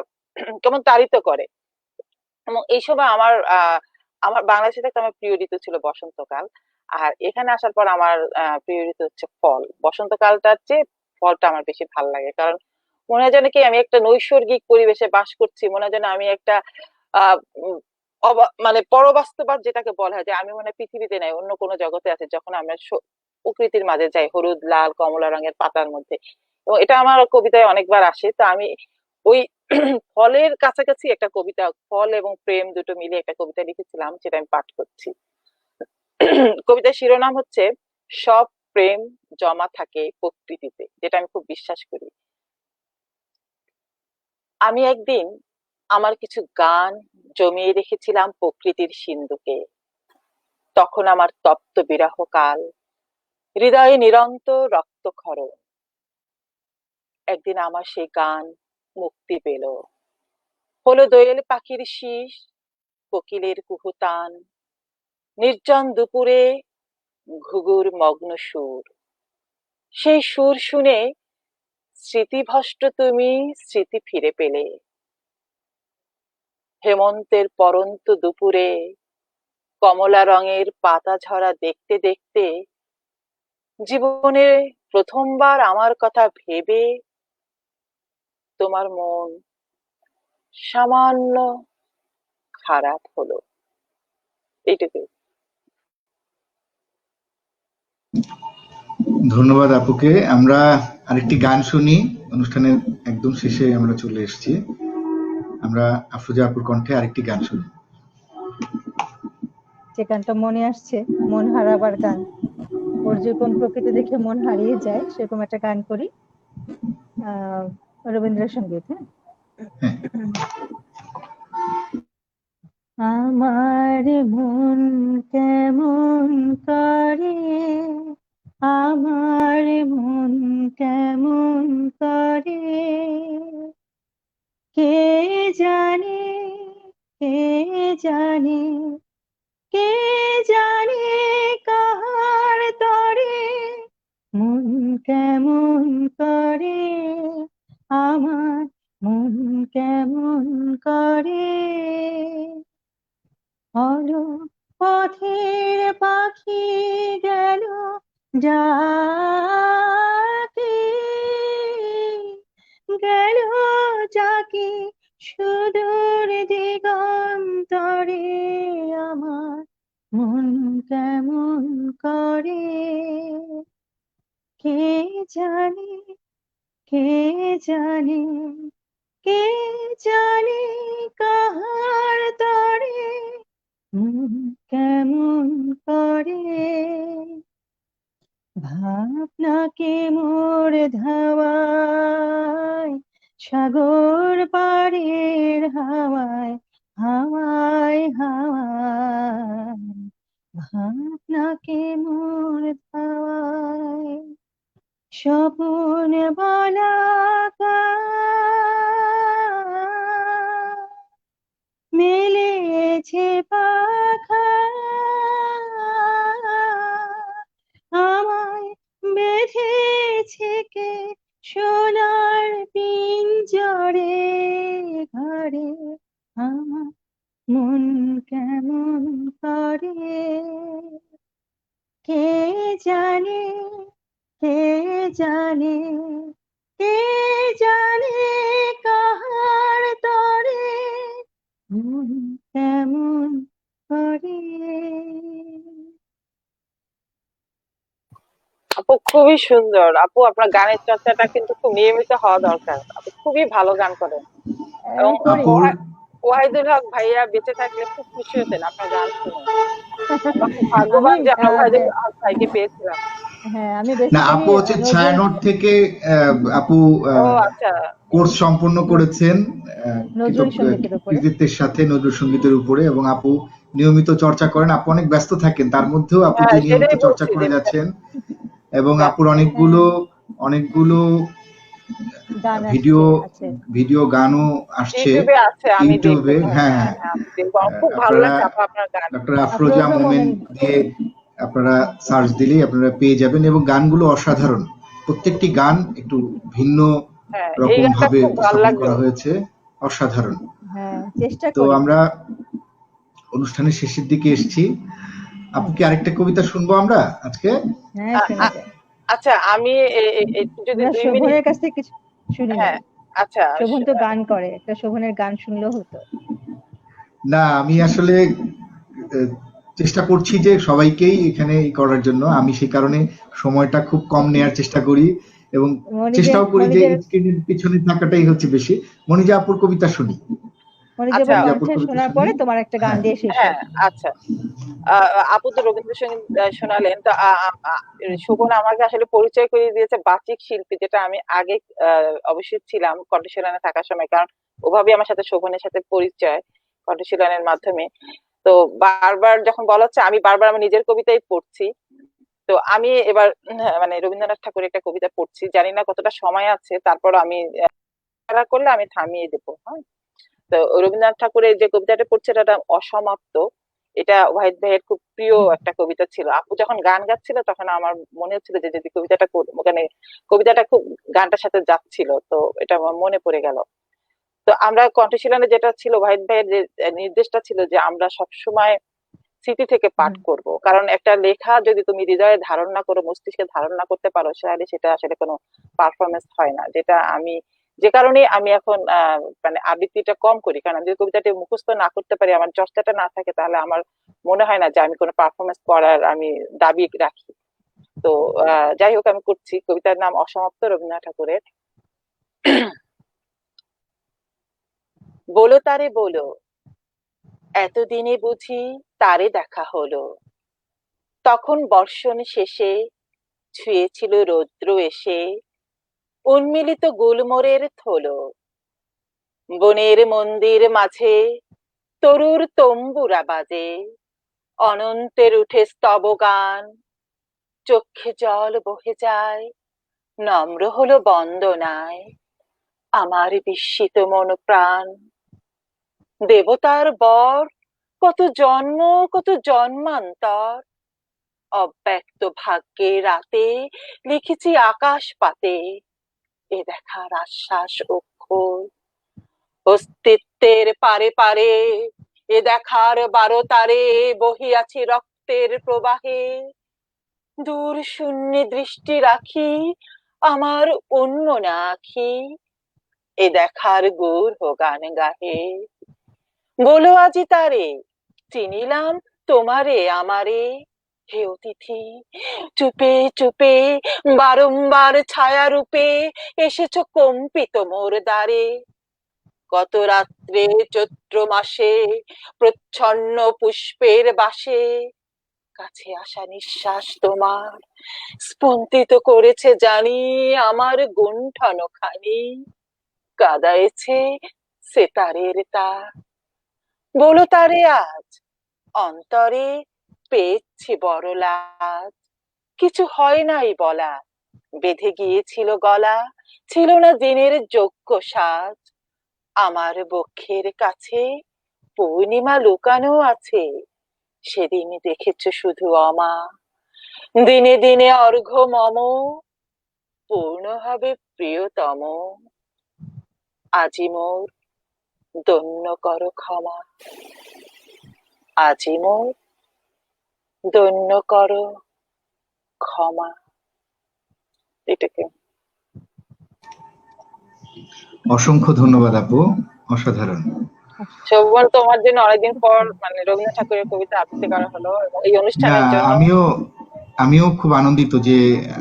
কেমন তাড়িত করে। এবং এই সময় আমার বাংলাদেশে থাকতে আমার প্রিয় ঋতু ছিল বসন্তকাল। আর এখানে আসার পর আমার প্রিয় ঋতু হচ্ছে ফল। বসন্তকালটার চেয়ে ফলটা আমার বেশি ভালো লাগে, কারণ মনে হয় যেন কি আমি একটা নৈসর্গিক পরিবেশে বাস করছি, মনে হয় যেন আমি একটা আহ উম, মানে পরবাস্তববাদ যেটাকে বলা হয়, যে আমি মনে হয় পৃথিবীতে নাই, অন্য কোনো জগতে আছে, যখন আমরা প্রকৃতির মাঝে যাই হলুদ লাল কমলা রঙের পাতার মধ্যে। এবং এটা আমার কবিতায় অনেকবার আসে। তো আমি ওই ফলের কাছাকাছি একটা কবিতা, ফল এবং প্রেম দুটো মিলে একটা কবিতা লিখেছিলাম, যেটা আমি পাঠ করছি। কবিতার শিরোনাম হচ্ছে সব প্রেম জমা থাকে প্রকৃতিতে, যেটা আমি খুব বিশ্বাস করি। আমি একদিন আমার কিছু গান জমিয়ে রেখেছিলাম প্রকৃতির সিন্ধুকে, তখন আমার তপ্ত বিরহ কাল, হৃদয়ে নিরন্তর রক্তক্ষরণ। একদিন আমার সেই গান মুক্তি পেল, হলো দোয়েল পাখির শীষ, কোকিলের কুহুতান, নির্জন দুপুরে ঘুঘুর মগ্ন সুর। সেই সুর শুনে স্মৃতিভ্রষ্ট তুমি স্মৃতি ফিরে পেলে। হেমন্তের পরন্ত দুপুরে কমলা রঙের পাতা ঝরা দেখতে দেখতে জীবনে প্রথমবার আমার কথা ভেবে তোমার মন সামান্য খারাপ হলো। এইটুকু। ধন্যবাদ আপুকে। আমরা আরেকটি গান শুনি, অনুষ্ঠানের একদম শেষে আমরা চলে এসেছি। আমরা আফরোজা আপুর কণ্ঠে আরেকটি গান শুনি। যে গানটা মনে আসছে, মন হারাবার গান। ওর যেরকম প্রকৃতি দেখে মন হারিয়ে যায়, সেরকম একটা গান করি। রবীন্দ্রসঙ্গীত। হ্যাঁ, আমার মন কেমন করে, আমার মন কেমন করে, কে জানে, কে জানে, কে জানে কাহার তরে, মন কেমন করে, আমার মন কেমন করে, অলস পথে ডাকে গেল যাকে সুদূর দিগন্তরে, আমার মন কেমন করে কে জানে, কে জানে, কে জানে কাহার তরে মন কেমন করে। ভাবনাকে মোর ধাওয়ায় সাগর পাড়ের হাওয়ায়, হাওয়ায় হাওয়ায়, ভাবনাকে মোর ধাওয়ায় স্বপন বলাকা মেলেছে পাখা, আমায় বেঁধেছে কে সোনার পিঞ্জরে, ঘরে আমার মন কেমন করে কে জানে, কে জানে, কে জানে কাহার তরে মন কেমন করে। আপু খুবই সুন্দর। আপু আপনার গানের চর্চাটা কিন্তু খুব নিয়মিত হওয়া দরকার। আপু খুবই ভালো গান করেন এবং আমি করি। আপুর ওয়াহিদুল হক ভাইয়া বেঁচে থাকলে খুব খুশি হতেন আপনার গান শুনে। আমরা খুব আমি ভাগ্যবান যে আমরা ওয়াহিদুল হক ভাইকে পেয়েছিলাম। হ্যাঁ, আমি না, বেসিক্যালি আপু হচ্ছে নজরুল। ছায়ানট থেকে আপু ও আচ্ছা। কোর্স সম্পন্ন করেছেন নজরুল সঙ্গীতের উপরে। কৃতিত্বের সাথে নজরুল সঙ্গীতের উপরে, এবং আপু নিয়মিত চর্চা করেন। আপু অনেক ব্যস্ত থাকেন, তার মধ্যেও আপু হ্যাঁ যে নিয়মিত সেটাই চর্চা বলছি করে যে যাচ্ছেন, এবং আপুর ব্যস্ত। অনেকগুলো হ্যাঁ, অনেকগুলো গান ভিডিও আসছে আছে। ভিডিও গানও আসছে ইউটিউবে আছে, আমি দেখবো। ইউটিউবে। হ্যাঁ হ্যাঁ, হ্যাঁ হ্যাঁ। হ্যাঁ, আমি দেখবো। আমার খুব ভালো আপনারা লাগছে আপু আপনার গান। ডক্টর আফরোজা আফরোজা মোমেন মোমেন। দিয়ে আপনারা সার্চ দিলেই আপনারা পেয়ে যাবেন, এবং গানগুলো অসাধারণ। প্রত্যেকটি গান একটু ভিন্ন হ্যাঁ এই রকম গানটা ভাবে খুব ভালো উপস্থাপন লাগলো। করা হয়েছে, অসাধারণ। হ্যাঁ, চেষ্টা তো করি। আমরা অনুষ্ঠানের শেষের দিকে এসেছি। আপু হুম, কি আরেকটা কবিতা শুনবো আমরা আজকে? হ্যাঁ, আ- শোনা আ- যায়। আচ্ছা আমি একটু যদি আমরা 2 মিনিট। শোভনের কাছ থেকে কিছু শুনে হ্যাঁ নেই। আচ্ছা শোভন তো গান করে, একটা শোভনের গান শুনলেও হতো। না, আমি আসলে আহ, চেষ্টা করছি যে সবাইকেই এখানে করার জন্য। আমি সেই কারণে সময়টা খুব কম নেয়ার চেষ্টা করি, এবং মনিজের চেষ্টাও করি যে মনিজের স্ক্রিনের পিছনে থাকাটাই হচ্ছে বেশি। মনিজা আপুর কবিতা শুনি। আচ্ছা মনিজের মনিজা আপুর কণ্ঠে কবিতা শোনার শুনি। পরে তোমার একটা গান হ্যাঁ। দিয়ে শেষ হ্যাঁ হোক। আচ্ছা। আপু তো রবীন্দ্রসঙ্গীত শোনালেন তো শোভন আমাকে আসলে পরিচয় করিয়ে দিয়েছে বাচিক শিল্পী, যেটা আমি আগে অবশ্যই ছিলাম কণ্ঠশীলনে থাকার সময়, কারণ ওভাবে আমার সাথে শোভনের সাথে পরিচয় কণ্ঠশীলনের মাধ্যমে। তো বারবার যখন বলা হচ্ছে, আমি বারবার আমার নিজের কবিতাই পড়ছি। তো আমি এবার মানে রবীন্দ্রনাথ ঠাকুরের একটা কবিতা পড়ছি, জানি না কতটা সময় আছে, তারপর আমি করলে আমি থামিয়ে দেবো। হ্যাঁ, তো রবীন্দ্রনাথ ঠাকুরের যে কবিতাটা পড়ছে এটা অসমাপ্ত। এটা ওয়াহিদ ভাইয়ের খুব প্রিয় একটা কবিতা ছিল। আপু যখন গান গাচ্ছিল তখন আমার মনে হচ্ছিল যে যদি কবিতাটা মানে কবিতাটা খুব গানটার সাথে যাচ্ছিল, তো এটা আমার মনে পড়ে গেল। তো আমরা কণ্ঠশীলনে যেটা ছিল ওয়াহিদ ভাইয়ের যে নির্দেশটা ছিল যে আমরা সবসময় স্মৃতি থেকে পাঠ হুম, করব, কারণ একটা লেখা যদি তুমি হৃদয়ে ধারণ না করো, মস্তিষ্কে ধারণ না করতে পারো, তাহলে সেটা আসলে কোনো পারফরমেন্স হয় না। যেটা আমি যে কারণে আমি এখন মানে আবৃত্তিটা কম করি, কারণ আমি যদি কবিতাটি মুখস্থ না করতে পারি, আমার চর্চাটা না থাকে, তাহলে আমার মনে হয় না যে আমি কোনো পারফরমেন্স করার আমি দাবি রাখি। তো যাই হোক, আমি করছি। কবিতার নাম অসমাপ্ত, রবীন্দ্রনাথ ঠাকুরের। বলো তারে বলো, এতদিনে বুঝি তারে দেখা হলো, তখন বর্ষণ শেষে ছুঁয়েছিল রৌদ্র এসে উন্মিলিত গুলমোড়ের থলো, বনের মন্দির মাঝে তরুর তম্বুরা বাজে, অনন্তের উঠে স্তব গান, চক্ষে জল বহে যায়, নম্র হলো বন্দনায় আমার বিস্মিত মন প্রাণ। দেবতার বর, কত জন্ম কত জন্মান্তর, অব্যক্ত ভাগ্যে রাতে লিখেছি আকাশ পাতে, এ দেখার আশ্বাস অক্ষর, অস্তিত্বের পারে পারে এ দেখার বারো তারে বহিয়াছি রক্তের প্রবাহে, দূর শূন্যে দৃষ্টি রাখি, আমার অন্য না আখি, এ দেখার গৌর গান গাহে। বলো আজি তারে, চিনিলাম তোমারে আমারে, হে অতিথি, চুপে চুপে বারংবার ছায়া রূপে এসেছো কম্পিত মোর দ্বারে। গত রাত্রে চৈত্র মাসে প্রচ্ছন্ন পুষ্পের বাসে কাছে আসা নিঃশ্বাস তোমার স্পন্দিত করেছে জানি আমার গুণ্ঠন খানি, কাদায়েছে সেতারের তার। বলো তারে আজ, অন্তরে পেয়েছি বড় লাজ, কিছু হয় নাই বলা, বেঁধে গিয়েছিল গলা, ছিল না দিনের যোগ্য সাজ। আমার বক্ষের কাছে পূর্ণিমা লুকানো আছে, সেদিন দেখেছ শুধু অমা, দিনে দিনে অর্ঘ্য মম পূর্ণ হবে প্রিয়তম। আজি মোর দন্য করো ক্ষমা, আজি মোর দন্য করো ক্ষমা। এটাকে অসংখ্য ধন্যবাদ আপু, অসাধারণ। শোভন, তোমার জন্য অনেকদিন পর মানে রবীন্দ্রনাথ ঠাকুরের কবিতা আবৃত্তি করা হলো এবং এই না, অনুষ্ঠানের জন্য আমিও আমিও খুব আনন্দিত যে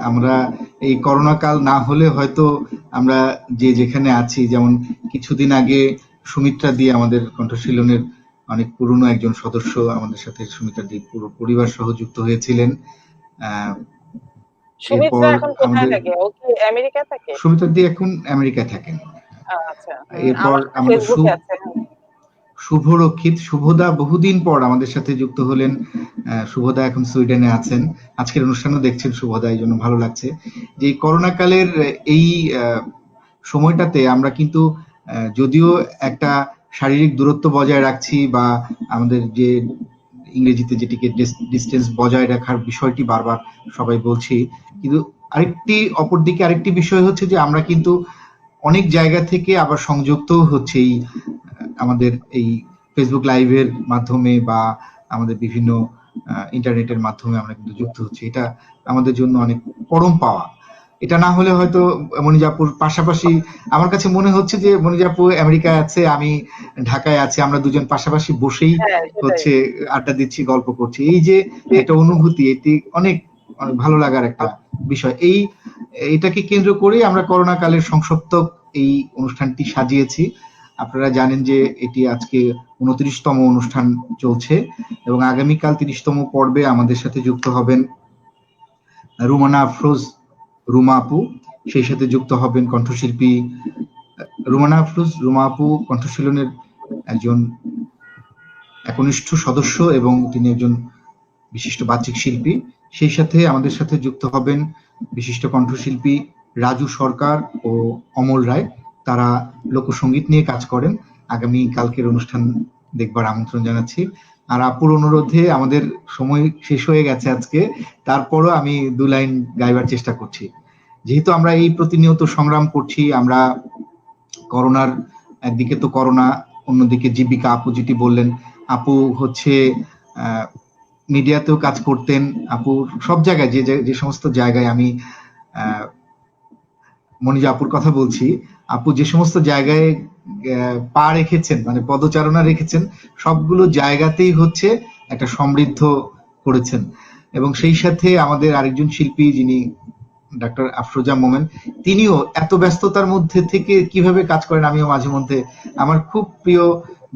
আমরা এই করোনা কাল না হলে হয়তো আমরা যে যেখানে আছি, যেমন কিছুদিন আগে সুমিত্রা দি আমাদের কণ্ঠশীলনের অনেক পুরনো একজন সদস্য আমাদের সাথে, সুমিত্রা দি পুরো পরিবার সহ যুক্ত হয়েছিলেন। আহ, সুমিত্রা এরপর এখন কোথায় আমাদের থাকে? ও কি আমেরিকা থাকে? সুমিত্রা দি এখন আমেরিকায় থাকেন। আচ্ছা, এরপর আমার সাথে আমাদের ফেসবুকে আছে। শুভরক্ষিত শুভদা বহুদিন পর আমাদের সাথে যুক্ত হলেন। শুভদা এখন সুইডেনে আছেন, আজকের অনুষ্ঠানও দেখছেন শুভদা, এই জন্য ভালো লাগছে যে এই করোনা কালের এই সময়টাতে আমরা কিন্তু যদিও একটা শারীরিক দূরত্ব বজায় রাখছি বা আমাদের যে ইংরেজিতে যেটিকে ডিস্টেন্স বজায় রাখার বিষয়টি বারবার সবাই বলছি, কিন্তু অপরদিকে আরেকটি বিষয় হচ্ছে যে আমরা কিন্তু অনেক জায়গা থেকে আবার সংযুক্তও হচ্ছে এই আমাদের এই ফেসবুক লাইভের মাধ্যমে বা আমাদের বিভিন্ন ইন্টারনেটের মাধ্যমে আমরা কিন্তু যুক্ত হচ্ছি। এটা আমাদের জন্য অনেক পরম পাওয়া। এটা না হলে হয়তো মনিজাপুর পাশাপাশি, আমার কাছে মনে হচ্ছে যে মনিজাপু আমেরিকায় আছে, আমি ঢাকায় আছি, আমরা দুজন পাশাপাশি বসেই হ্যাঁ, সেটাই। হচ্ছে আড্ডা দিচ্ছি, গল্প করছি। এই যে একটা অনুভূতি, এটি অনেক অনেক ভালো লাগার একটা বিষয়। এটাকে কেন্দ্র করে আমরা করোনা কালের সংসপ্তক এই অনুষ্ঠানটি সাজিয়েছি। আপনারা জানেন যে এটি আজকে 29তম অনুষ্ঠান চলছে এবং আগামীকাল 30তম পর্বে আমাদের সাথে যুক্ত হবেন রুমানা আফরোজ, রুমা আপু। সেই সাথে যুক্ত হবেন কণ্ঠশিল্পী রুমানা আফরোজ, রুমা আপু কণ্ঠশীলনের একজন একনিষ্ঠ সদস্য এবং তিনি একজন বিশিষ্ট বাচিক শিল্পী। সেই সাথে আমাদের সাথে যুক্ত হবেন বিশিষ্ট কণ্ঠশিল্পী রাজু সরকার ও অমল রায়। তারা লোকসঙ্গীত নিয়ে কাজ করেন। আগামী কালকের অনুষ্ঠান দেখবার আমন্ত্রণ জানাচ্ছি। আর আপুর অনুরোধে আমাদের সময় শেষ হয়ে গেছে আজকে, তারপরও আমি 2 লাইন গাইবার চেষ্টা করছি। যেহেতু আমরা এই প্রতিনিয়ত সংগ্রাম করছি, আমরা করোনার একদিকে তো করোনা, অন্যদিকে জীবিকা আপু যেটি বললেন, আপু হচ্ছে মিডিয়াতেও কাজ করতেন। আপু সব জায়গায় যে সমস্ত জায়গায় আমি মনিজা আপুর কথা বলছি, আপু যে সমস্ত জায়গায় পা রেখেছেন, মানে পদচারণা রেখেছেন, সবগুলো জায়গাতেই হচ্ছে একটা সমৃদ্ধ করেছেন। এবং সেই সাথে আমাদের আরেকজন শিল্পী যিনি ডাক্তার আফরোজা মোমেন, তিনিও এত ব্যস্ততার মধ্যে থেকে কিভাবে কাজ করেন, আমিও মাঝে মধ্যে, আমার খুব প্রিয়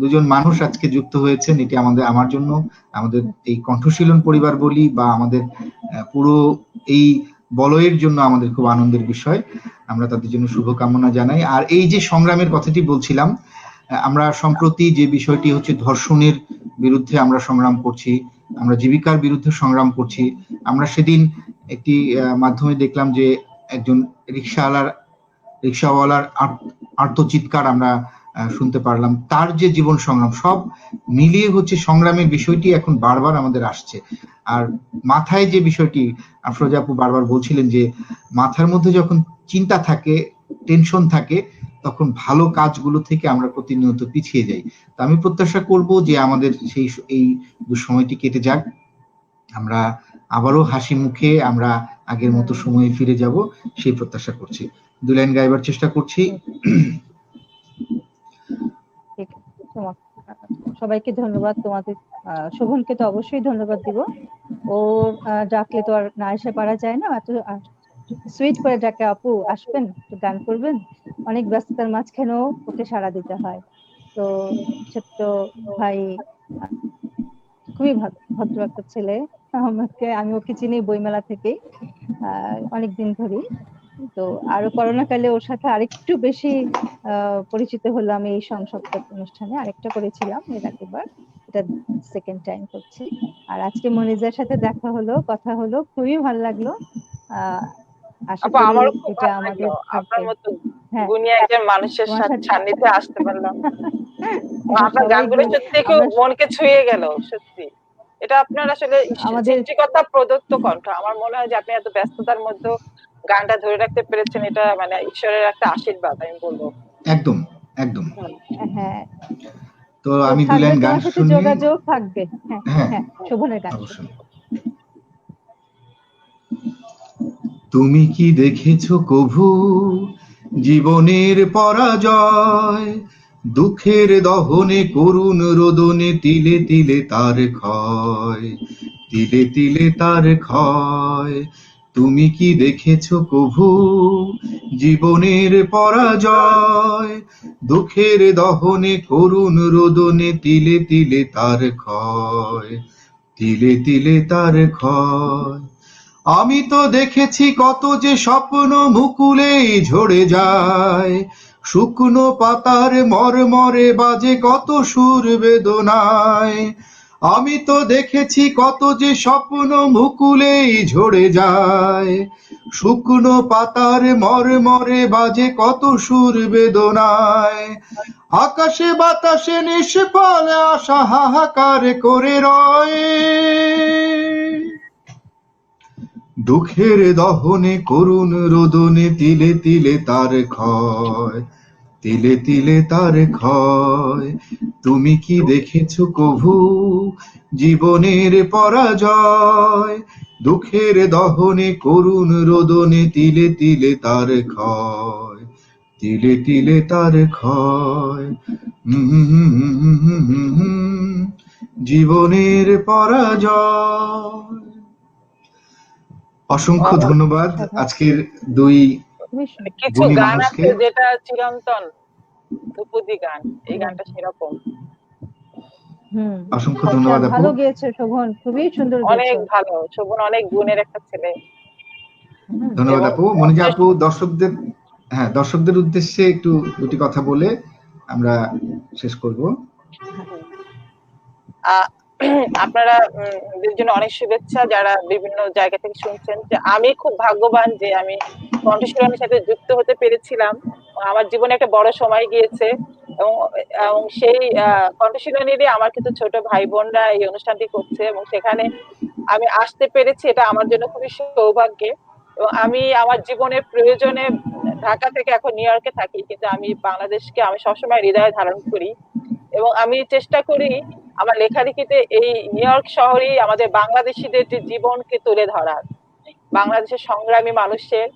দুজন মানুষ আজকে যুক্ত হয়েছেন। এটি আমার জন্য, আমাদের এই কণ্ঠশীলন পরিবার বলি বা আমাদের পুরো এই বলয়ের জন্য আমাদের খুব আনন্দের বিষয়। আমরা তাদের জন্য শুভকামনা জানাই। আর এই যে সংগ্রামের কথাটি বলছিলাম, আমরা সম্প্রতি যে বিষয়টি হচ্ছে ধর্ষণের বিরুদ্ধে আমরা সংগ্রাম করছি, আমরা জীবিকার বিরুদ্ধে সংগ্রাম করছি। আমরা সেদিন একটি মাধ্যমে দেখলাম যে একজন রিক্সাওয়ালার আর্তচিৎকার আমরা শুনতে পারলাম। তার যে জীবন সংগ্রাম, সব মিলিয়ে হচ্ছে সংগ্রামের বিষয়টি এখন বারবার আমাদের আসছে। আর মাথায় যে বিষয়টি আফরোজা আপু বারবার বলছিলেন যে মাথার মধ্যে যখন চিন্তা থাকে, টেনশন থাকে, তখন ভালো কাজগুলো থেকে আমরা প্রতিনিয়ত পিছিয়ে যাই। তো আমি প্রত্যাশা করব যে আমাদের এই সময়টি কেটে যাক, আমরা আবারও হাসি মুখে আমরা আগের মতো সময়ে ফিরে যাব সেই প্রত্যাশা করছি। 2 লাইন গাইবার চেষ্টা করছি। ঠিক আছে। সবাইকে ধন্যবাদ। তোমাদের শোভনকে তো অবশ্যই ধন্যবাদ দিব। ওর ডাকলে তো আর না এসে পারা যায় না। এত সুইট করে ডাকে, আপু আসবেন, একটু গান করবেন। অনেক ব্যস্ততার মাঝখানেও ওকে সাড়া দিতে হয়। তো ছোট্ট ভাই খুবই ভদ্র একটা ছেলে। আমি ওকে চিনি বইমেলা থেকেই অনেকদিন ধরেই। তো আরো করোনা কালে ওর সাথে আরেকটু বেশি পরিচিত হলাম এই সংসপ্তক অনুষ্ঠানে। আরেকটা করেছিলাম এর আগেবার, এটা সেকেন্ড টাইম করছি। আর আজকে মনিজার সাথে দেখা হলো, কথা হলো, খুবই ভালো লাগলো। আশা আপু করি আমারও খুব এটা ভালো লাগলো আমাদের আপনার থাকবে। মতো হ্যাঁ, গুণী একজন মানুষের তোমার সাথে সান্নিধ্যে আসতে পারলাম। হ্যাঁ, আপনার সবাই গানগুলো সত্যি খুব আমরা মনকে ছুঁয়ে গেল সত্যি। এটা আপনার আসলে আমাদের সৃষ্টিকর্তা প্রদত্ত কণ্ঠ। আমার মনে হয় যে আপনি এত ব্যস্ততার মধ্যেও গানটা ধরে রাখতে পেরেছেন, এটা মানে ঈশ্বরের একটা আশীর্বাদ আমি বলবো। একদম, একদম। হ্যাঁ, তো তো আমি 2 থাকবে, লাইন গান তোমার সাথে শুনিয়ে যোগাযোগ থাকবে। হ্যাঁ, হ্যাঁ, হ্যাঁ, শোভনের গান শুনি। অবশ্যই। তুমি কি দেখেছো কভু জীবনের পরাজয়? দুঃখের দহনে করুণ রোদনে তিলে তিলে তার ক্ষয়, তিলে তিলে তার ক্ষয়। তুমি কি দেখেছো কভু জীবনের পরাজয়? দুঃখের দহনে করুণ রোদনে তিলে তিলে তার ক্ষয়, তিলে তিলে তার ক্ষয়। আমি তো দেখেছি কত যে স্বপ্ন মুকুলেই ঝরে যায়, শুকনো পাতার মরমরে বাজে কত সুর বেদনায়। আমি তো দেখেছি কত যে স্বপ্ন মুকুলেই ঝরে যায়, শুকনো পাতার মরমরে বাজে কত সুর বেদনায়। আকাশে বাতাসে নিষ্ফল আশা হাহাকার করে রয়, দুঃখের দহনে করুণ রোদনে তিলে তিলে তার ক্ষয়, তিলে তিলে তার ক্ষয়। তুমি কি দেখেছো কভু জীবনের পরাজয়? দুঃখের দহনে করুণ রোদনে তিলে তিলে তার ক্ষয়, তিলে তিলে তার ক্ষয়। জীবনের পরাজয়। অসংখ্য ধন্যবাদ আজকের দুই কিছু গুণী গান মানুষকে। আছে যেটা চিরন্তন ধ্রুপদী গান, এই গানটা সেরকম। অসংখ্য ধন্যবাদ আপু। ভালো গেয়েছো শোভন, খুবই সুন্দর অনেক গেয়েছো। ভালো, শোভন অনেক গুণের একটা ছেলে। ধন্যবাদ এবং আপু। মনিজা আপু, দর্শকদের উদ্দেশ্যে একটু দুটি কথা বলে আমরা শেষ করব। আপনারা জন্য অনেক শুভেচ্ছা যারা বিভিন্ন জায়গা থেকে শুনছেন। যে আমি খুব ভাগ্যবান যে আমি কণ্ঠশীলনের সাথে যুক্ত হতে পেরেছিলাম। আমার জীবনে একটা বড় সময় গিয়েছে এবং এবং সেই কণ্ঠশীলনেরই আমার কিছু ছোট ভাই বোনরা এই অনুষ্ঠানটি করছে এবং সেখানে আমি আসতে পেরেছি, এটা আমার জন্য খুবই সৌভাগ্যে। এবং আমি আমার জীবনের প্রয়োজনে ঢাকা থেকে এখন নিউ ইয়র্কে থাকি, কিন্তু আমি বাংলাদেশকে আমি সবসময় হৃদয়ে ধারণ করি এবং আমি চেষ্টা করি আমার লেখালেখিতে এই নিউ ইয়র্ক শহরেই আমাদের বাংলাদেশিদের যে জীবনকে তুলে ধরার, বাংলাদেশের সংগ্রামী মানুষের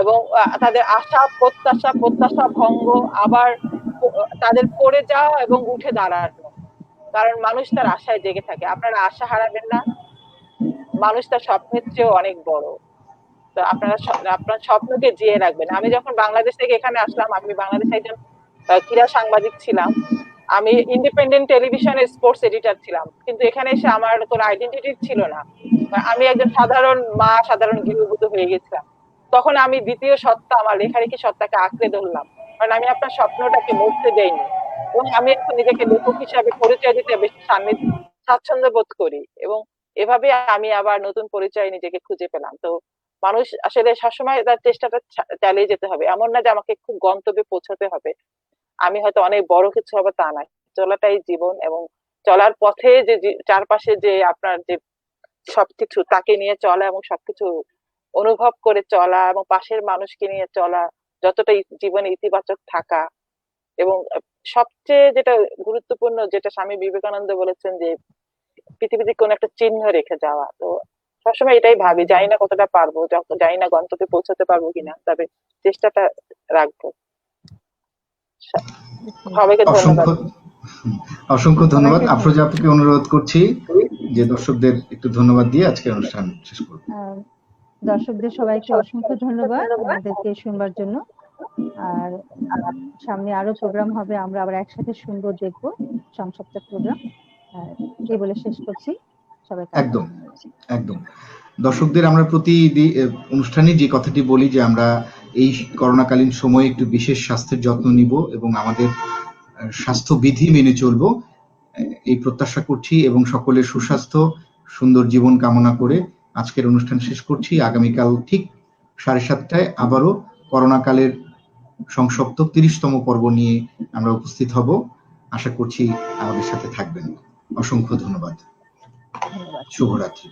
এবং তাদের আশা প্রত্যাশা ভঙ্গ, আবার তাদের পড়ে যাওয়া এবং উঠে দাঁড়ানো। কারণ মানুষ তার আশায় জেগে থাকে, আপনারা আশা হারাবেন না। মানুষ তার স্বপ্নের চেয়েও অনেক বড়। তো আপনারা আপনার স্বপ্নকে জিয়ে রাখবেন। আমি যখন বাংলাদেশ থেকে এখানে আসলাম, আমি বাংলাদেশে একজন ক্রীড়া সাংবাদিক ছিলাম। আমি ইন্ডিপেন্ডেন্ট টেলিভিশনের স্পোর্টস এডিটর ছিলাম, কিন্তু এখানে এসে আমার কোনো আইডেন্টিটি ছিল না। আমি একজন সাধারণ মা, সাধারণ গৃহবধূ হয়ে গেছিলাম। তখন আমি দ্বিতীয় সত্তা, আমার লেখালেখি সত্তাকে আঁকড়ে ধরলাম, কারণ আমি আপনার স্বপ্নটাকে মরতে দেইনি। এবং আমি এখন নিজেকে লেখক হিসাবে পরিচয় দিতে বেশি স্বাচ্ছন্দ্য বোধ করি এবং এভাবে আমি আবার নতুন পরিচয় নিজেকে খুঁজে পেলাম। তো মানুষ আসলে সবসময় তার চেষ্টাটা চালিয়ে যেতে হবে, এমন না যে আমাকে খুব গন্তব্যে পৌঁছাতে হবে, আমি হয়তো অনেক বড় কিছু হবে তা নয়। চলাটাই জীবন এবং চলার পথে যে চারপাশে যে আপনার যে সবকিছু তাকে নিয়ে চলা এবং সবকিছু অনুভব করে চলা এবং পাশের মানুষকে নিয়ে চলা, যতটা জীবনে ইতিবাচক থাকা এবং সবচেয়ে যেটা গুরুত্বপূর্ণ, যেটা স্বামী বিবেকানন্দ বলেছেন যে পৃথিবীতে কোন একটা চিহ্ন রেখে যাওয়া। তো সবসময় এটাই ভাবি, জানি না কতটা পারবো, জানি না গন্তব্যে পৌঁছাতে পারবো কিনা, তবে চেষ্টাটা রাখবো। সবাইকে ধন্যবাদ। অসংখ্য অসংখ্য ধন্যবাদ। সবাইকে আফরোজা আপুকে অনুরোধ করছি যে দর্শকদের একটু ধন্যবাদ দিয়ে আজকের অনুষ্ঠান শেষ করব। দর্শকদের সবাইকে অসংখ্য ধন্যবাদ আমাদেরকে শুনবার জন্য। আর সামনে আরো প্রোগ্রাম হবে, আমরা আবার একসাথে শুনবো, দেখবো সংসপ্তাহ প্রোগ্রাম। এই বলে শেষ করছি। সবাইকে একদম একদম। দর্শকদের আমরা প্রতি অনুষ্ঠানে যে কথাটি বলি যে আমরা এই করোনাকালীন সময়ে একটু বিশেষ স্বাস্থ্যের যত্ন নিব এবং আমাদের স্বাস্থ্যবিধি মেনে চলবো, এই প্রত্যাশা করছি এবং সকলের সুস্বাস্থ্য সুন্দর জীবন কামনা করে আজকের অনুষ্ঠান শেষ করছি। আগামীকাল ঠিক 7:30টায় আবারও করোনাকালের সংসপ্ত 30তম পর্ব নিয়ে আমরা উপস্থিত হব। আশা করছি আমাদের সাথে থাকবেন। অসংখ্য ধন্যবাদ। ধন্যবাদ। শুভরাত্রি।